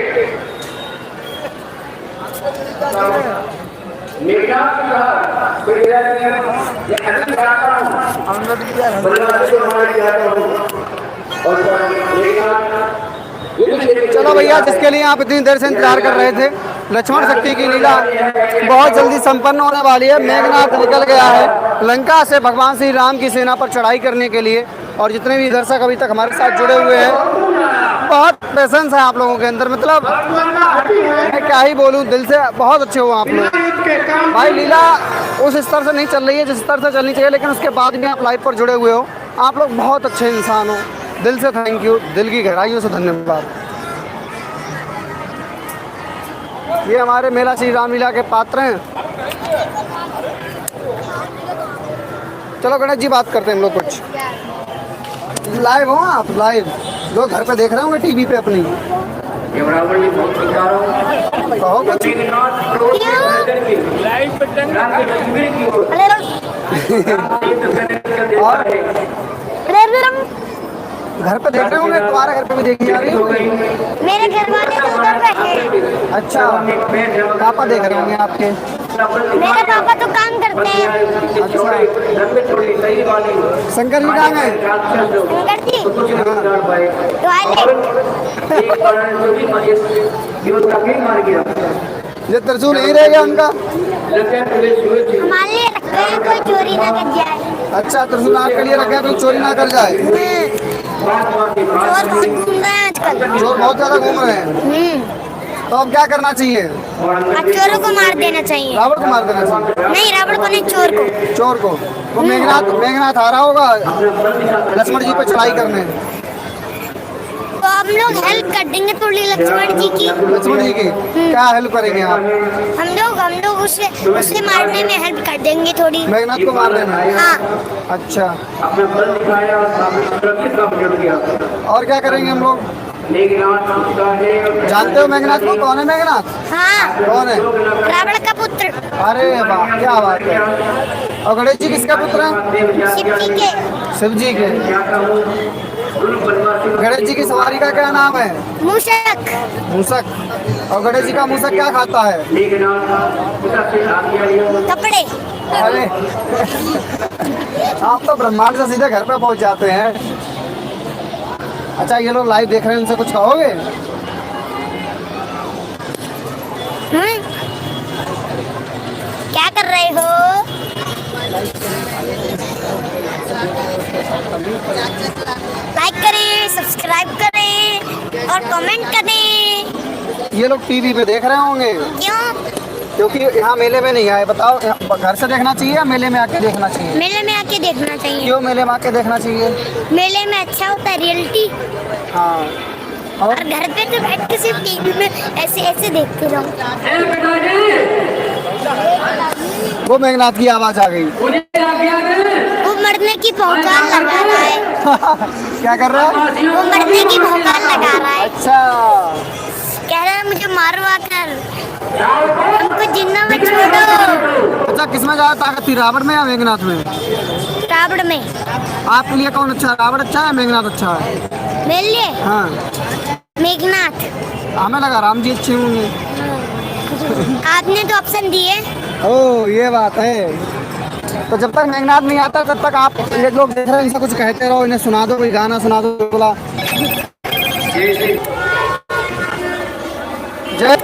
चलो भैया, जिसके लिए आप इतनी देर से इंतजार कर रहे थे, लक्ष्मण शक्ति की लीला बहुत जल्दी संपन्न होने वाली है। मेघनाथ निकल गया है लंका से भगवान श्री राम की सेना पर चढ़ाई करने के लिए, और जितने भी दर्शक अभी तक हमारे साथ जुड़े हुए हैं, बहुत प्रेजेंस है आप लोगों के अंदर। मतलब मैं क्या ही बोलूं, दिल से बहुत अच्छे हो आप लोग। भाई लीला उस स्तर से नहीं चल रही है जिस स्तर से चलनी चाहिए, लेकिन उसके बाद भी आप लाइव पर जुड़े हुए हो। आप लोग बहुत अच्छे इंसान हो, दिल से थैंक यू, दिल की गहराइयों से धन्यवाद। ये हमारे मेला श्री रामलीला के पात्र हैं। चलो गणेश जी, बात करते हैं हम लोग कुछ। लाइव हो आप? लाइव लोग घर पे देख रहे होंगे टीवी पे अपनी। घर पे देख रहे होंगे, तुम्हारे घर पे भी देखी जा रही होगी। मेरे घर वाले तो उधर बैठे। अच्छा, पापा देख रहे होंगे आपके? मेरे पापा तो काम करते हैं। अच्छा, शंकर जी कहाँ गए? शंकर जी ये त्रिशूल यहीं रह गया उनका? हमारे लिए रखते हैं, कोई चोरी ना कर जाए। अच्छा, त्रिशूल आपके लिए रखा है तो चोरी ना कर जाए। चोर बहुत घूम रहे हैं आजकल। चोर बहुत ज्यादा घूम रहे हैं, तो अब क्या करना चाहिए? अब चोरों को मार देना चाहिए। रावण को मार देना चाहिए? नहीं, रावण को नहीं, चोर को। चोर को। वो मेघनाथ आ रहा होगा लक्ष्मण जी पे चढ़ाई करने, तो हम लोग हेल्प कर देंगे थोड़ी लक्ष्मण जी की। लक्ष्मण जी की क्या हेल्प करेंगे आप? हम लोग उसे मारने में हेल्प कर देंगे थोड़ी। मेघनाथ को मार देना? हाँ। अच्छा, और क्या करेंगे हम लोग? जानते हो मेघनाथ को? कौन है मेघनाथ? हाँ। कौन है? रावण का पुत्र। अरे वाह, क्या बात है। और गणेश जी किसका पुत्र है? शिव जी के। शिव जी के। गणेश जी की सवारी का क्या नाम है? मूषक। मूषक। और गणेश जी का मूषक क्या खाता है? कपड़े। अरे आप तो ब्रह्मांड से सीधे घर पे पहुंच जाते हैं। अच्छा, ये लोग लाइव देख रहे हैं, उनसे कुछ कहोगे? क्या कर रहे हो? लाइक करें, सब्सक्राइब करें और कमेंट करें। ये लोग टीवी पे देख रहे होंगे। क्यों? क्योंकि यहाँ मेले में नहीं आए। बताओ, घर से देखना चाहिए या मेले में आके देखना चाहिए? मेले में आके देखना चाहिए। क्यों मेले में आके देखना चाहिए? मेले में अच्छा होता है रियलिटी। हाँ। और घर पे तो बैठ के सिर्फ टीवी में ऐसे ऐसे देखते रहो। वो मेघनाथ की आवाज आ गई। वो मरने की भौकाल लगा रहा है। क्या कर रहा है? वो मरने की भौकाल लगा रहा है। अच्छा, कह रहा है मुझे मारो आकर, हमको जिन्ना में छोड़ो। अच्छा, किसमें ज्यादा ताकत थी, रावण में या मेघनाथ में? रावण में। आपके लिए कौन अच्छा है, रावण अच्छा है मेघनाथ अच्छा है? मेरे लिए हाँ, मेघनाथ। हमें लगा राम जी अच्छे होंगे। आपने तो ऑप्शन दिए। ओ, ये बात है। तो जब तक मेघनाथ नहीं आता तब तक आप ये लोग देख रहे हैं, इनसे कुछ कहते रहो, इन्हें सुना दो, कोई गाना सुना दो। बोला जय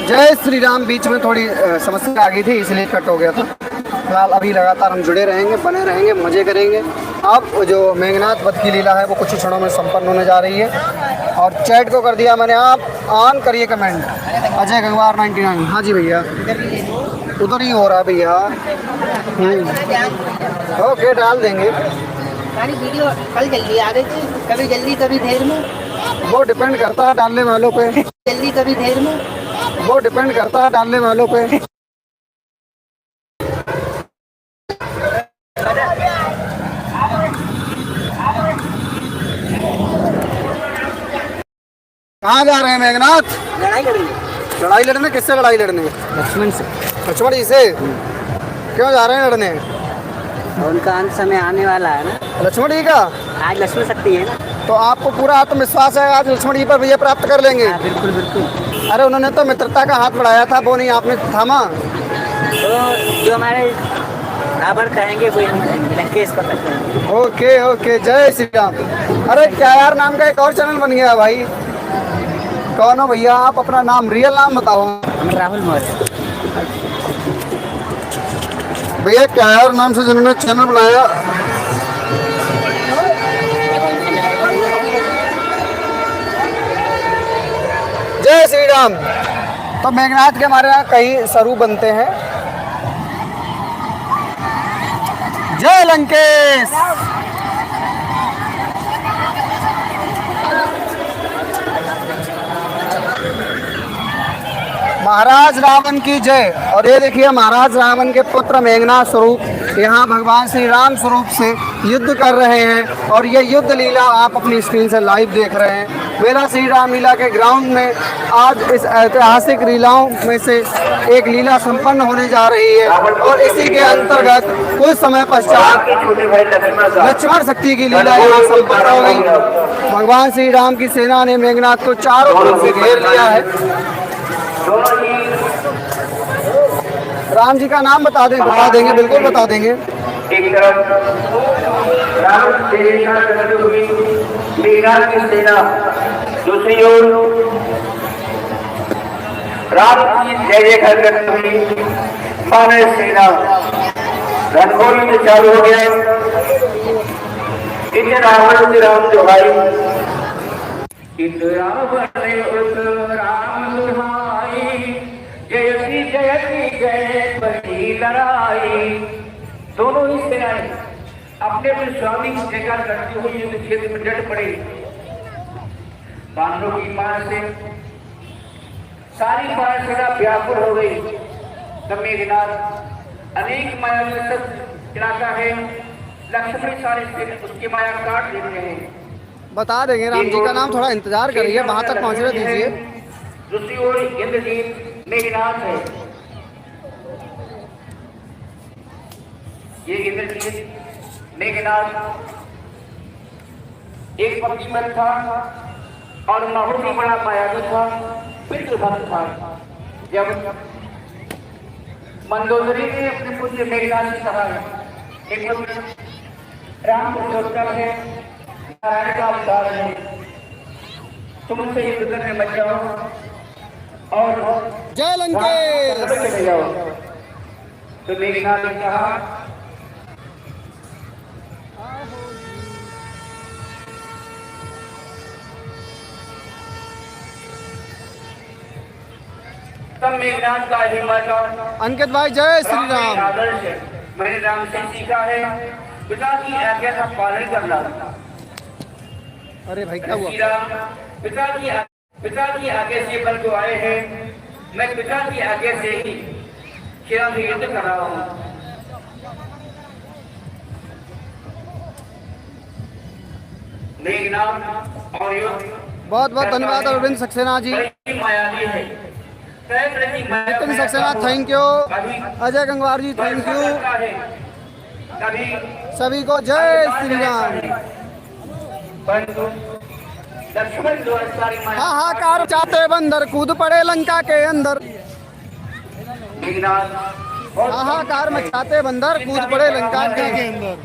जय श्री राम। बीच में थोड़ी समस्या आ गई थी, इसलिए कट हो गया था। फिलहाल अभी लगातार हम जुड़े रहेंगे, बने रहेंगे, मजे करेंगे। अब जो मेघनाथ वध की लीला है वो कुछ ही क्षणों में संपन्न होने जा रही है। और चैट को कर दिया मैंने, आप ऑन करिए कमेंट। अजय गंगवार 99। हाँ जी भैया, उधर ही हो रहा है भैया। ओके, डाल देंगे। वीडियो कल जल्दी आ रही थी, कभी जल्दी कभी देर में। वो डिपेंड करता है डालने वालों पे। जल्दी कभी देर में। वो डिपेंड करता है डालने वालों पे। कहाँ जा रहे हैं मेघनाथ? लड़ाई लड़नी। लड़ाई लड़ने? किससे लड़ाई लड़ने? लक्ष्मण से। लक्ष्मण जी से? क्यों जा रहे हैं लड़ने? उनका अंत समय आने वाला है ना। लक्ष्मण जी का आज लक्ष्मण शक्ति है ना। तो आपको पूरा आत्मविश्वास है आज लक्ष्मण जी पर विजय प्राप्त कर लेंगे? हाँ, बिल्कुल बिल्कुल। अरे उन्होंने तो मित्रता का हाथ बढ़ाया था, वो नहीं आपने थामा। तो जो हमारे रावण कहेंगे वो हम कहेंगे, लंकेश को कहेंगे। ओके ओके, जय श्री राम। अरे क्या यार, नाम का एक और चैनल बन गया भाई। कौन हो भैया आप? अपना नाम, रियल नाम बताओ। हम राहुल मौर्य। भैया क्या यार नाम से जिन्होंने चैनल बनाया। जय श्री राम। तो मेघनाथ के हमारे यहाँ कई स्वरूप बनते हैं। जय लंकेश। महाराज रावण की जय। और ये देखिए महाराज रावण के पुत्र मेघनाथ स्वरूप यहाँ भगवान श्री राम स्वरूप से युद्ध कर रहे हैं। और ये युद्ध लीला आप अपनी स्क्रीन से लाइव देख रहे हैं। मेला श्री राम लीला के ग्राउंड में आज इस ऐतिहासिक लीलाओं में से एक लीला संपन्न होने जा रही है। और इसी के अंतर्गत कुछ समय पश्चात लक्ष्मण शक्ति की लीला यहाँ संपन्न हो गई। भगवान श्री राम की सेना ने मेघनाथ को चारों तरफ से घेर लिया है। राम जी का नाम बता देंगे, बिल्कुल बता देंगे। एक तरफ रावण करते हुए मेघनाथ की सेना, दूसरी ओर राम की जय जयकार करते हुए मानव सेना। रणघोर युद्ध चालू हो गया। इन रावण से राम दुहाई, इन रावण राम दुहाई, जयती जयती जय बड़ी लड़ाई। दोनों ही सेनाएं अपने अपने स्वामी की जयकार करती हुई युद्ध क्षेत्र में डट पड़े। पांडवों की मार से सारी माया सेना व्याकुल हो गई। तब मेघनाथ अनेक माया में सब इलाका है, लक्ष्मण सारे से उसकी माया काट देते हैं। बता देंगे राम जी का नाम, थोड़ा इंतजार करिए, वहां तक पहुंचने दीजिए। दूसरी ओर इंद्रजीत मेघनाथ है। ये इंद्रजीत मेघनाथ एक पक्षी पर था और बहुत ही बड़ा मायावी था, पितृ भक्त था। जब मंदोदरी ने अपने पुत्र मेघनाथ से कहा, एक पुत्र राम पुरुषोत्तम है, नारायण का अवतार है, तुम उनसे युद्ध करने मत जाओ और जय लंकेश चले जाओ। तो मेघनाथ ने कहा, तब मेघनाथ का हिम्मत और अंकित भाई जय श्री राम। आदर्श है, मैंने राम से सीखा है पिता की आज्ञा का पालन करना। अरे भाई क्या हुआ? श्री राम पिता की आज्ञा से बल को आए हैं, मैं पिता की आज्ञा से ही श्री राम से युद्ध कर रहा हूँ। मेघनाथ और बहुत बहुत धन्यवाद अरविंद सक्सेना जी। मायावी है, Nitin Saxena thank you, Ajay Gangwar ji thank you, सभी को जय श्री राम। हाहाकार चाहते बंदर कूद पड़े लंका के अंदर, हाहाकार मचाते बंदर कूद पड़े लंका के अंदर,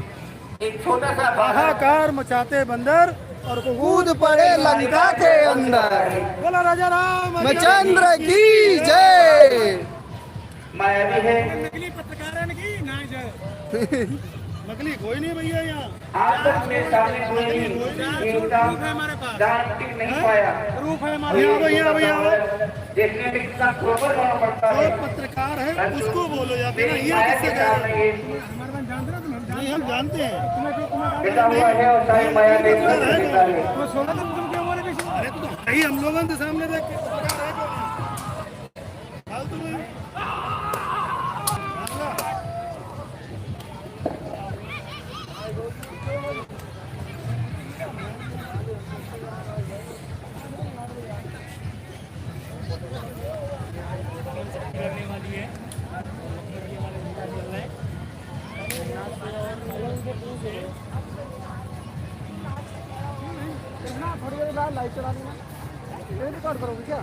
एक छोटा सा हाहाकार मचाते बंदर और कूद पड़े लंका के अंदर। बोला राजा रामचंद्र की जय। मायावी है, नकली पत्रकार की ना जय। नकली कोई नहीं भैया यहाँ। आज तक मेरे सामने कोई नहीं पाया। प्रूफ है हमारे भैया देखने में कितना प्रोपर होना पड़ता है। पत्रकार है उसको बोलो या फिर ये किससे कह रहे हैं? नहीं हम जानते हैं बेटा हुआ है और सारी माया देता है। अरे तो भाई हम लोगों के सामने देख के फालतू में थोड़ी देर बाद लाइट चला देना, रिकॉर्ड करोगे क्या?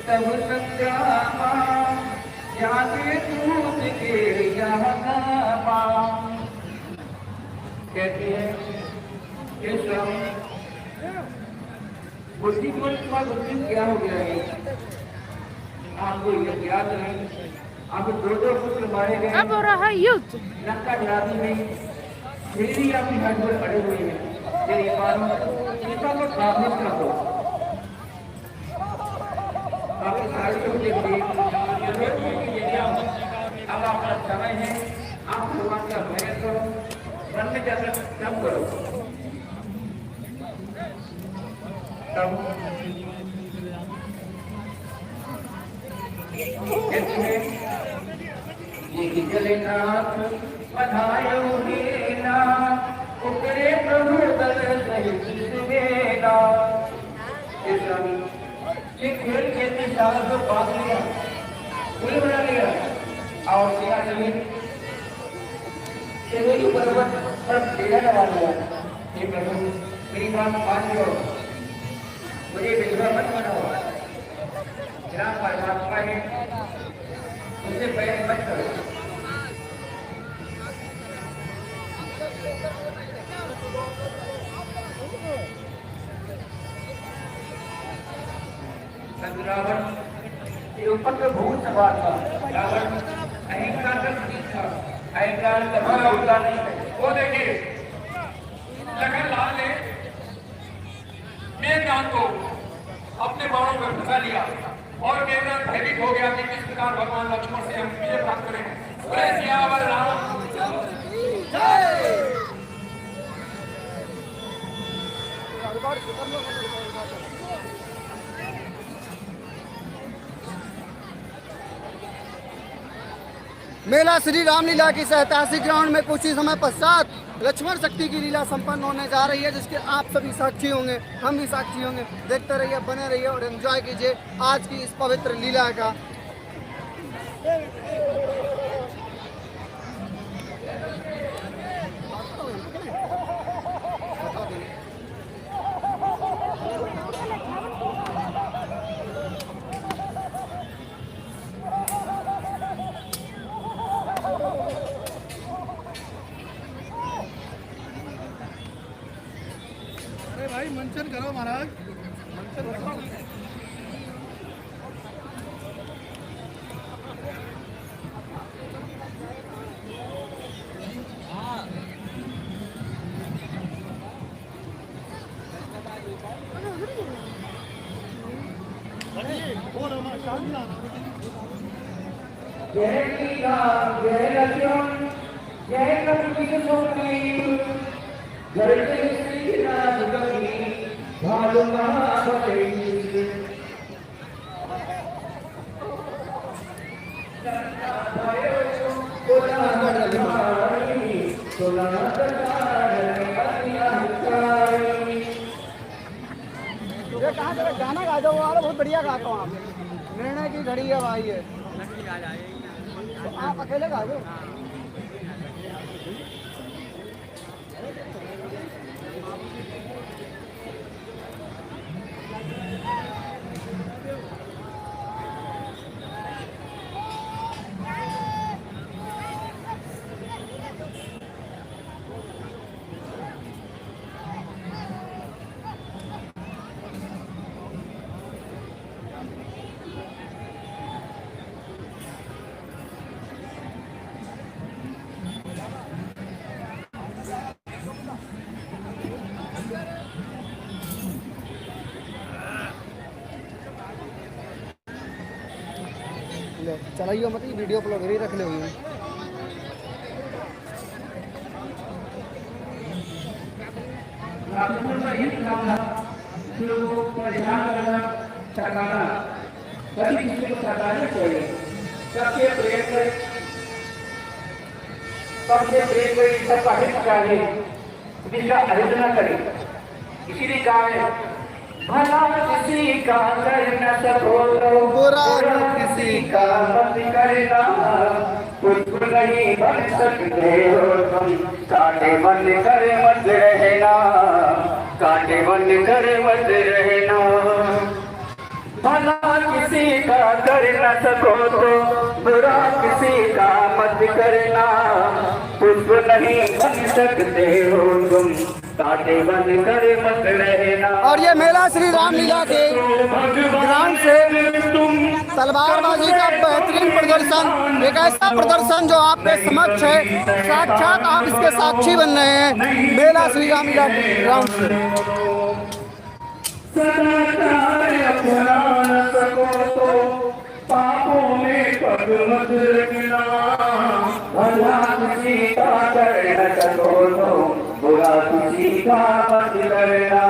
तब सत्यामा जाते दूध के यहाँ कहती है बुद्धि को बुद्धि क्या हो गया है? आपको यह याद नहीं, आप दो पुत्र मारे गए, अब हो रहा है युद्ध। लंका जलादी में फिर भी अपनी हट पर खड़े हुए हैं। ये मानो सीता को साबित कर दो। अब आपका समय है, आप भगवान का भजन करो, मन में जाकर तब करो। तब ये जलेनाथ बधायो हेना उकरे प्रभु दल सहित वेदा। ये खेल खेलते साल को पास लिया, पुल बना लिया और सेना सभी पर्वत पर डेरा लगा लिया। ये प्रभु मेरी बात मान लो, मुझे विधवा मत बनाओ। राम परमात्मा है, उनसे बैर मत करो। रावण के ऊपर तो भूत सवार था। रावण अहंकार का प्रतीक था, अहंकार कभी होता नहीं है। वो देखिए लखनलाल ने मेघनाथ को अपने बाणों में फंसा लिया और मेघनाथ भयभीत हो गया कि किस प्रकार भगवान लक्ष्मण से हम विजय प्राप्त करें। बोले सियावर रामचंद्र की जय। मेला श्री रामलीला की ऐतिहासिक ग्राउंड में कुछ ही समय पश्चात लक्ष्मण शक्ति की लीला संपन्न होने जा रही है, जिसके आप सभी साक्षी होंगे, हम भी साक्षी होंगे। देखते रहिए, बने रहिए और एंजॉय कीजिए आज की इस पवित्र लीला का। भाई मंचन करो महाराज, मंचन करो। जय श्री राम, जय लक्ष्मण, जय कपि जय श्री राम कपि भालु महापति। ये कहाँ से गाना गा दो, वो बहुत बढ़िया गाता हूँ। आप निर्णय की घड़ी है भाई, ये तो आप अकेले गा दो। चलाइयो मत, वीडियो अपलोड ही रख ले हुई। सबसे प्रेम सबका हित चाहिए, जिसका अहित न करे। इसीलिए कहा है भला किसी का कर न सको तो बुरा किसी का मत करना, कुछ नहीं बन सकते हो तुम, कांटे बंद करे मत रहना, कांटे बंद करे मत रहना। भला किसी का कर न सको तो बुरा किसी का मत करना, कुछ नहीं बन सकते हो तुम, कांटे बंद करे मत रहना। और ये मेला श्री रामलीला के ग्राउंड से तलवारबाजी का बेहतरीन प्रदर्शन, एक ऐसा प्रदर्शन जो आपके समक्ष है, साक्षात आप इसके साक्षी बन रहे हैं मेला श्री रामलीला के ग्राउंड से। पापों में पग मत रखना, भला किसी का कर न सको तो बुरा किसी का मत करना,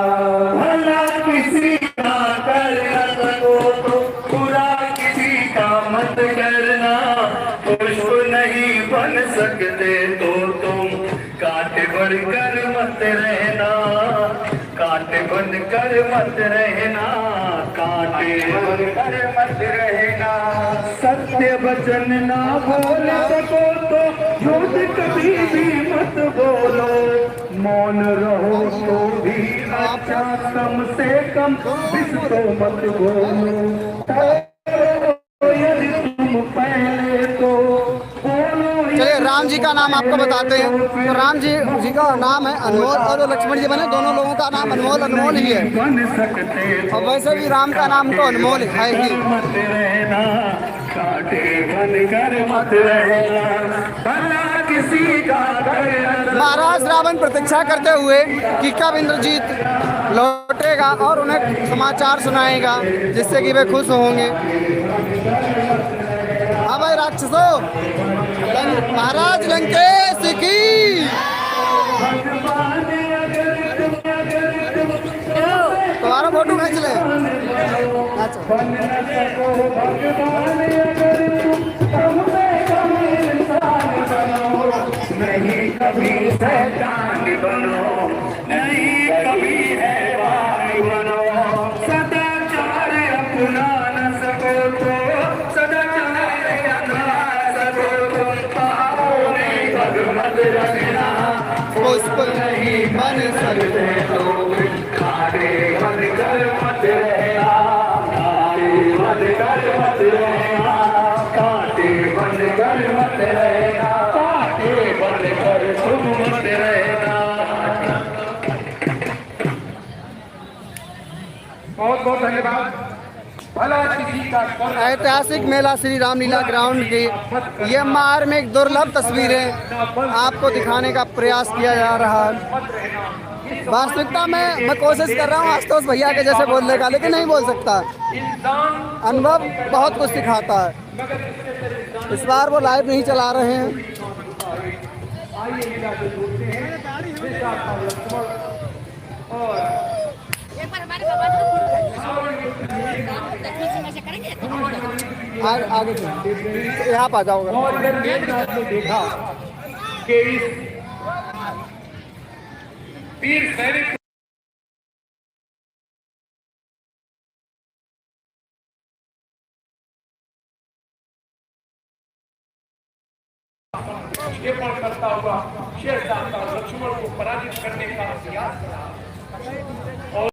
भला किसी का कर न सको तो बुरा किसी का मत करना, पुष्प नहीं बन सकते तो तुम कांटे बढ़कर मत रहना, कांटे बंद कर मत रहना, कांटे बंद कर मत रहना। सत्य वचन ना बोल सको तो झूठ कभी भी मत बोलो, मौन रहो तो भी अच्छा, कम से कम विष तो मत बोलो। राम जी का नाम आपको बताते हैं। तो राम जी का नाम है अनमोल, और जो लक्ष्मण जी बने दोनों लोगों का नाम अनमोल अनमोल ही है। और वैसे भी राम का नाम तो अनमोल है ही। महाराज रावण प्रतीक्षा करते हुए कि कब इंद्रजीत लौटेगा और उन्हें समाचार सुनाएगा जिससे कि वे खुश होंगे। हाँ भाई राक्षसों, महाराज लंकेश की तुम्हारा फोटो खींच ले। नहीं कभी शैतान बनो, नहीं कभी हैवान बनो, सदाचार अपना न सको तो सदाचार अपना सको तो पाओ नहीं भगवत रचना, पुष्प नहीं बन सकते तो खारे बन कर मत रहना, खारे बन कर मत रहना, कांटे बन कर मत रहना, कांटे बन कर तुम मत रहना। बहुत बहुत धन्यवाद। भला किसी का ऐतिहासिक मेला श्री रामलीला ग्राउंड की ये मार्मिक दुर्लभ तस्वीरें आपको दिखाने का प्रयास किया जा रहा है। वास्तविकता में मैं कोशिश कर रहा हूँ आशुतोष भैया के जैसे बोलने का, लेकिन नहीं बोल सकता। अनुभव बहुत कुछ सिखाता है। इस बार वो लाइव नहीं चला रहे हैं। आगे यहाँ आ जाओगे। और इधर मेघनाथ ने देखा कि इस वीर सैनिक करता हुआ शेरशाह का लक्ष्मण को पराजित करने का प्रयास और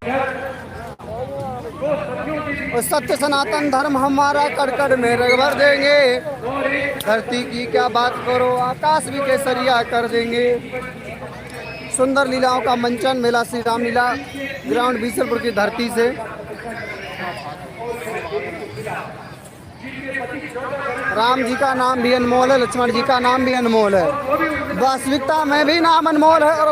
सत्य सनातन धर्म हमारा कड़ में रगभर देंगे। धरती की क्या बात करो, आकाश भी केसरिया कर देंगे। सुंदर लीलाओं का मंचन मेला श्री रामलीला ग्राउंड बीसलपुर की धरती से। राम जी का नाम भी अनमोल है, लक्ष्मण जी का नाम भी अनमोल है। वास्तविकता में भी नाम अनमोल है और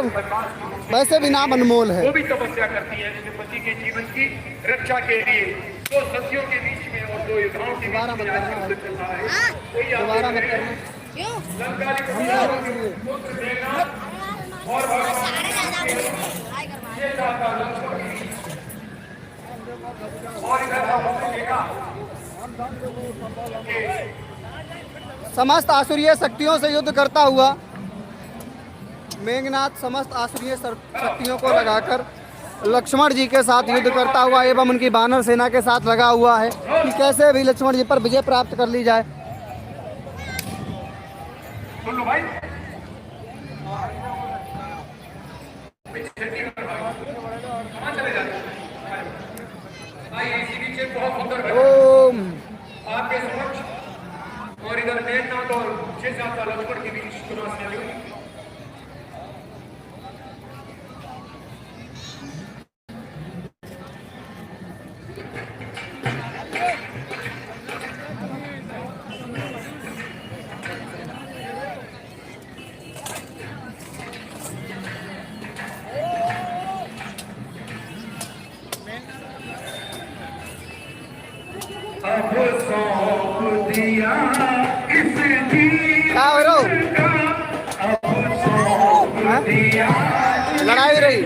वैसे भी नाम अनमोल है। वो भी तपस्या करती है अपने पति के जीवन की रक्षा के लिए। दो सदियों के बीच में और दो युद्धाओं के बीच में युद्ध चल रहा है। दोबारा मत करना। और समस्त आसुरीय शक्तियों से युद्ध करता हुआ मेघनाथ समस्त आसुरीय शक्तियों को लगाकर लक्ष्मण जी के साथ युद्ध करता हुआ एवं उनकी वानर सेना के साथ लगा हुआ है कि कैसे भी लक्ष्मण जी पर विजय प्राप्त कर ली जाए। सुन लो भाई, ओम आपके समक्ष और इधर मेघनाथ और 6-7 साल लक्ष्मण के बीच चुनाव से अब सौंप दिया इस क्या हो रहा हो? अब सौंप दिया लड़ाई रही।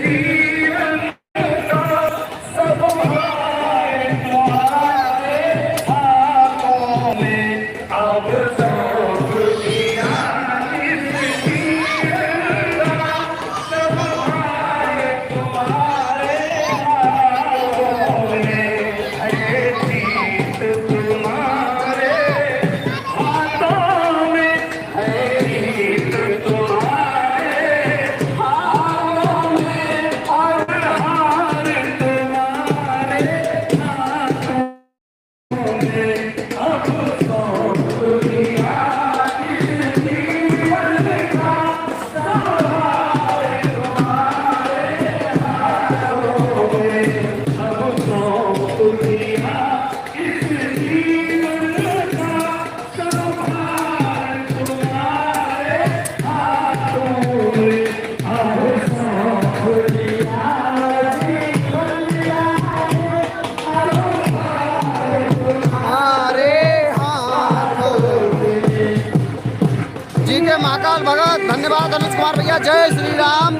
महाकाल भगत, धन्यवाद अनुज कुमार भैया, जय श्री राम।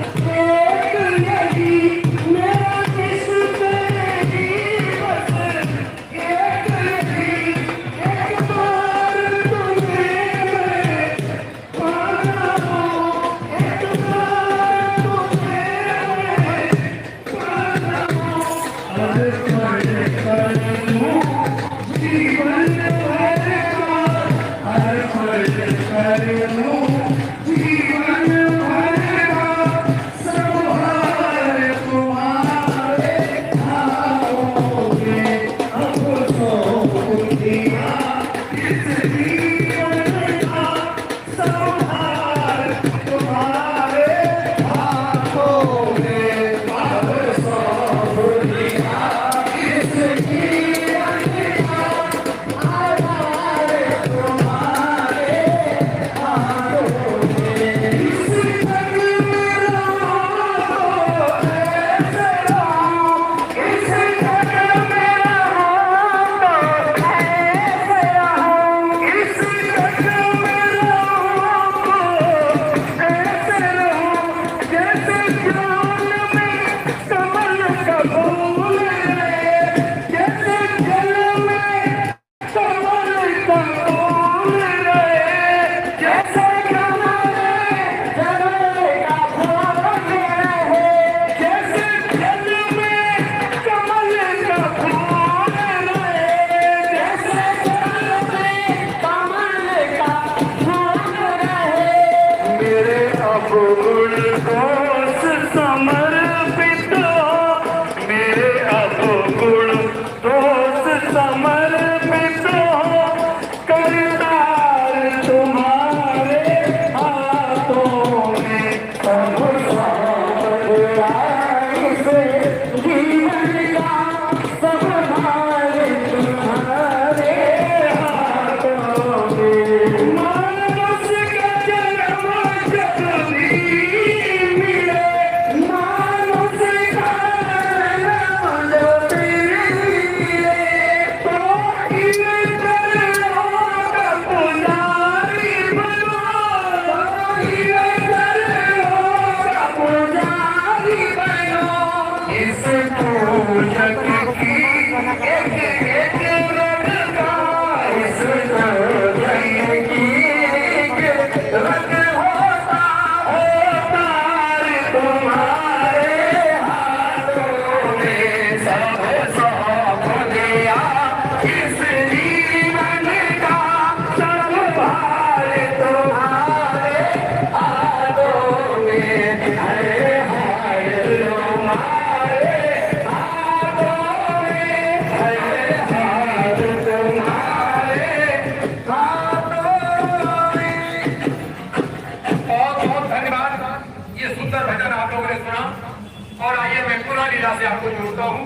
से आपको जोड़ता हूँ।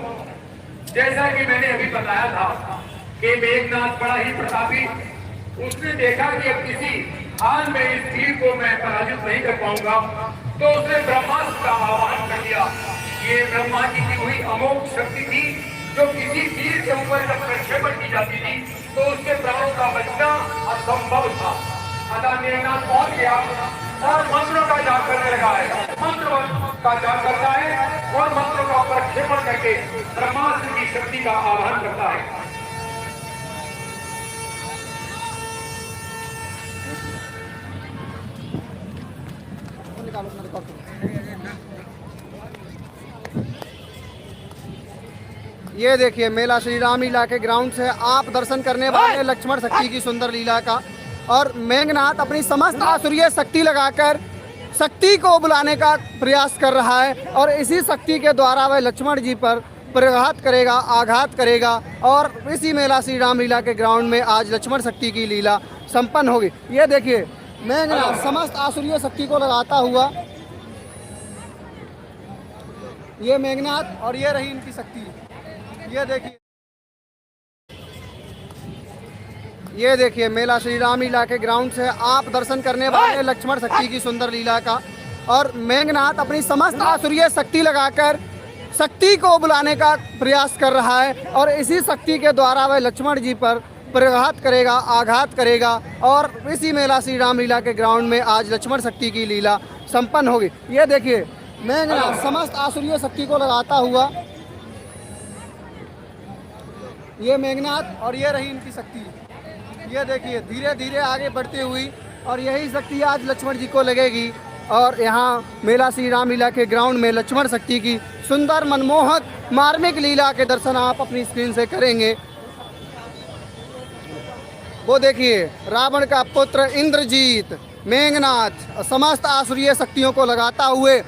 जैसा कि मैंने अभी बताया था कि मेघनाथ बड़ा ही प्रतापी, उसने देखा कि अब किसी हाल में इस तीर को मैं पराजित नहीं कर पाऊंगा, तो उसने ब्रह्मास्त्र का आह्वान कर दिया। ये ब्रह्मा जी की हुई अमोघ शक्ति थी, जो किसी तीर के ऊपर जब प्रक्षेपण की जाती थी तो उसके प्राणों का बचना असंभव था। अतः मेघनाथ पहुंच गया और मंत्रों का जाप करने लगा है, मंत्र का जाप करता है और मंत्रों का प्रक्षेपण करके ब्रह्मास्त्र की शक्ति का आह्वान करता है। ये देखिए मेला श्री राम लीला के ग्राउंड से आप दर्शन करने वाले लक्ष्मण शक्ति की सुंदर लीला का। और मेघनाथ अपनी समस्त आसुरीय शक्ति लगाकर शक्ति को बुलाने का प्रयास कर रहा है और इसी शक्ति के द्वारा वह लक्ष्मण जी पर प्रघात करेगा, आघात करेगा। और इसी मेला श्री राम लीला के ग्राउंड में आज लक्ष्मण शक्ति की लीला संपन्न होगी। ये देखिए मेघनाथ समस्त आसुरीय शक्ति को लगाता हुआ, ये मेघनाथ और ये रही इनकी शक्ति। ये देखिए मेला श्री राम लीला के ग्राउंड से आप दर्शन करने वाले लक्ष्मण शक्ति की सुंदर लीला का। और मेघनाथ अपनी समस्त आसुरीय शक्ति लगाकर शक्ति को बुलाने का प्रयास कर रहा है और इसी शक्ति के द्वारा वह लक्ष्मण जी पर प्रघात करेगा, आघात करेगा। और इसी मेला श्री रामलीला के ग्राउंड में आज लक्ष्मण शक्ति की लीला संपन्न होगी। ये देखिए मेघनाथ समस्त आसुरीय शक्ति को लगाता हुआ, ये मेघनाथ और ये रही इनकी शक्ति। ये देखिए धीरे धीरे आगे बढ़ती हुई, और यही शक्ति आज लक्ष्मण जी को लगेगी। और यहाँ मेला श्री रामलीला के ग्राउंड में लक्ष्मण शक्ति की सुंदर मनमोहक मार्मिक लीला के दर्शन आप अपनी स्क्रीन से करेंगे। वो देखिए रावण का पुत्र इंद्रजीत मेघनाथ समस्त आसुरीय शक्तियों को लगाता हुए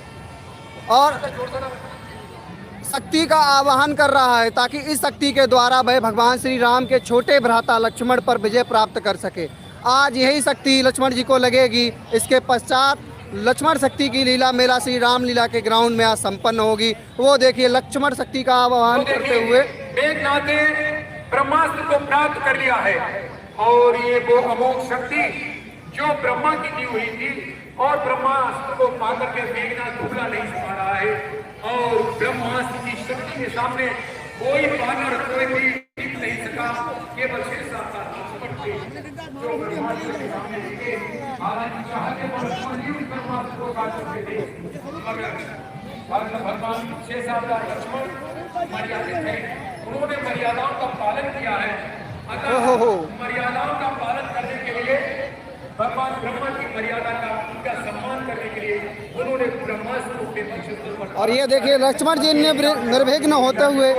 और शक्ति का आवाहन कर रहा है, ताकि इस शक्ति के द्वारा वह भगवान श्री राम के छोटे भ्राता लक्ष्मण पर विजय प्राप्त कर सके। आज यही शक्ति लक्ष्मण जी को लगेगी। इसके पश्चात लक्ष्मण शक्ति की लीला मेला श्री रामलीला के ग्राउंड में आज संपन्न होगी। वो देखिए लक्ष्मण शक्ति का आवाहन करते हुए मेघनाथ ने ब्रह्मास्त्र को प्राप्त कर लिया है, और ये वो अमोघ शक्ति जो ब्रह्मा की दी हुई थी, और ब्रह्मास्त्र को पाकर के मेघनाथ भूला नहीं सका रहा है। और ब्रह्मास्त्र की शक्ति के सामने कोई बानर कोई भी टिक नहीं सका। केवल शेषावतार लक्ष्मण थे जो ब्रह्मास्त्र के सामने टिके। हालांकि चाहते तो लक्ष्मण जी उस ब्रह्मास्त्र को काट सकते थे, मगर भगवान शेषावतार लक्ष्मण मर्यादित है, उन्होंने मर्यादाओं का पालन किया है। अगर मर्यादाओं का पालन करने के लिए, भगवान ब्रह्मा की मर्यादा का उनका सम्मान करने के लिए उन्होंने ब्रह्मास्त्र को पर। और ये देखिए लक्ष्मण जी निर्विघ्न होते हुए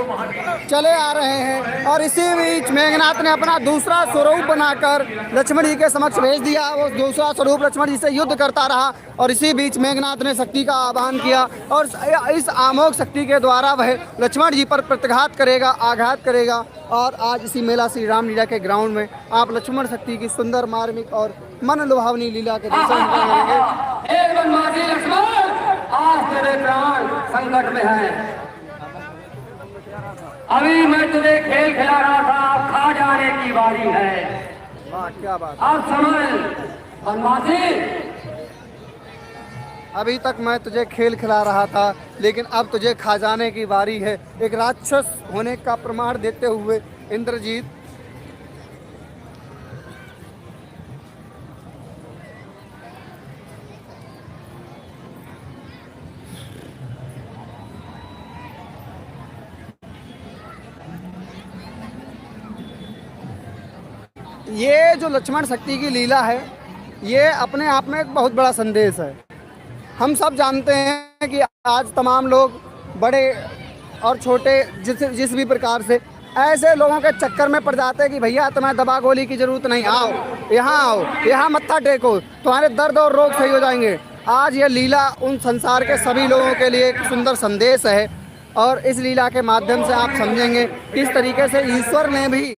चले आ रहे हैं। और इसी बीच मेघनाथ ने अपना दूसरा स्वरूप बनाकर लक्ष्मण जी के समक्ष भेज दिया। वो दूसरा स्वरूप लक्ष्मण जी से युद्ध करता रहा, और इसी बीच मेघनाथ ने शक्ति का आह्वान किया, और इस अमोघ शक्ति के द्वारा वह लक्ष्मण जी पर प्रत्याघात करेगा, आघात करेगा। और आज इसी मेला श्री रामलीला के ग्राउंड में आप लक्ष्मण शक्ति की सुंदर मार्मिक और मन लुभावनी लीला के दर्शन करेंगे। आज तेरे प्राण संकट में है। अभी मैं तुझे खेल खिला रहा था, खा जाने की बारी है। वाह क्या बात। अब समय बनवासी, अभी तक मैं तुझे खेल खिला रहा था, लेकिन अब तुझे खा जाने की बारी है। एक राक्षस होने का प्रमाण देते हुए इंद्रजीत ये जो लक्ष्मण शक्ति की लीला है, ये अपने आप में एक बहुत बड़ा संदेश है। हम सब जानते हैं कि आज तमाम लोग बड़े और छोटे जिस भी प्रकार से ऐसे लोगों के चक्कर में पड़ जाते हैं कि भैया तुम्हें दवा गोली की ज़रूरत नहीं, आओ, यहाँ मत्था टेको, तुम्हारे दर्द और रोग सही हो जाएंगे। आज ये लीला उन संसार के सभी लोगों के लिए एक सुंदर संदेश है, और इस लीला के माध्यम से आप समझेंगे किस तरीके से ईश्वर ने भी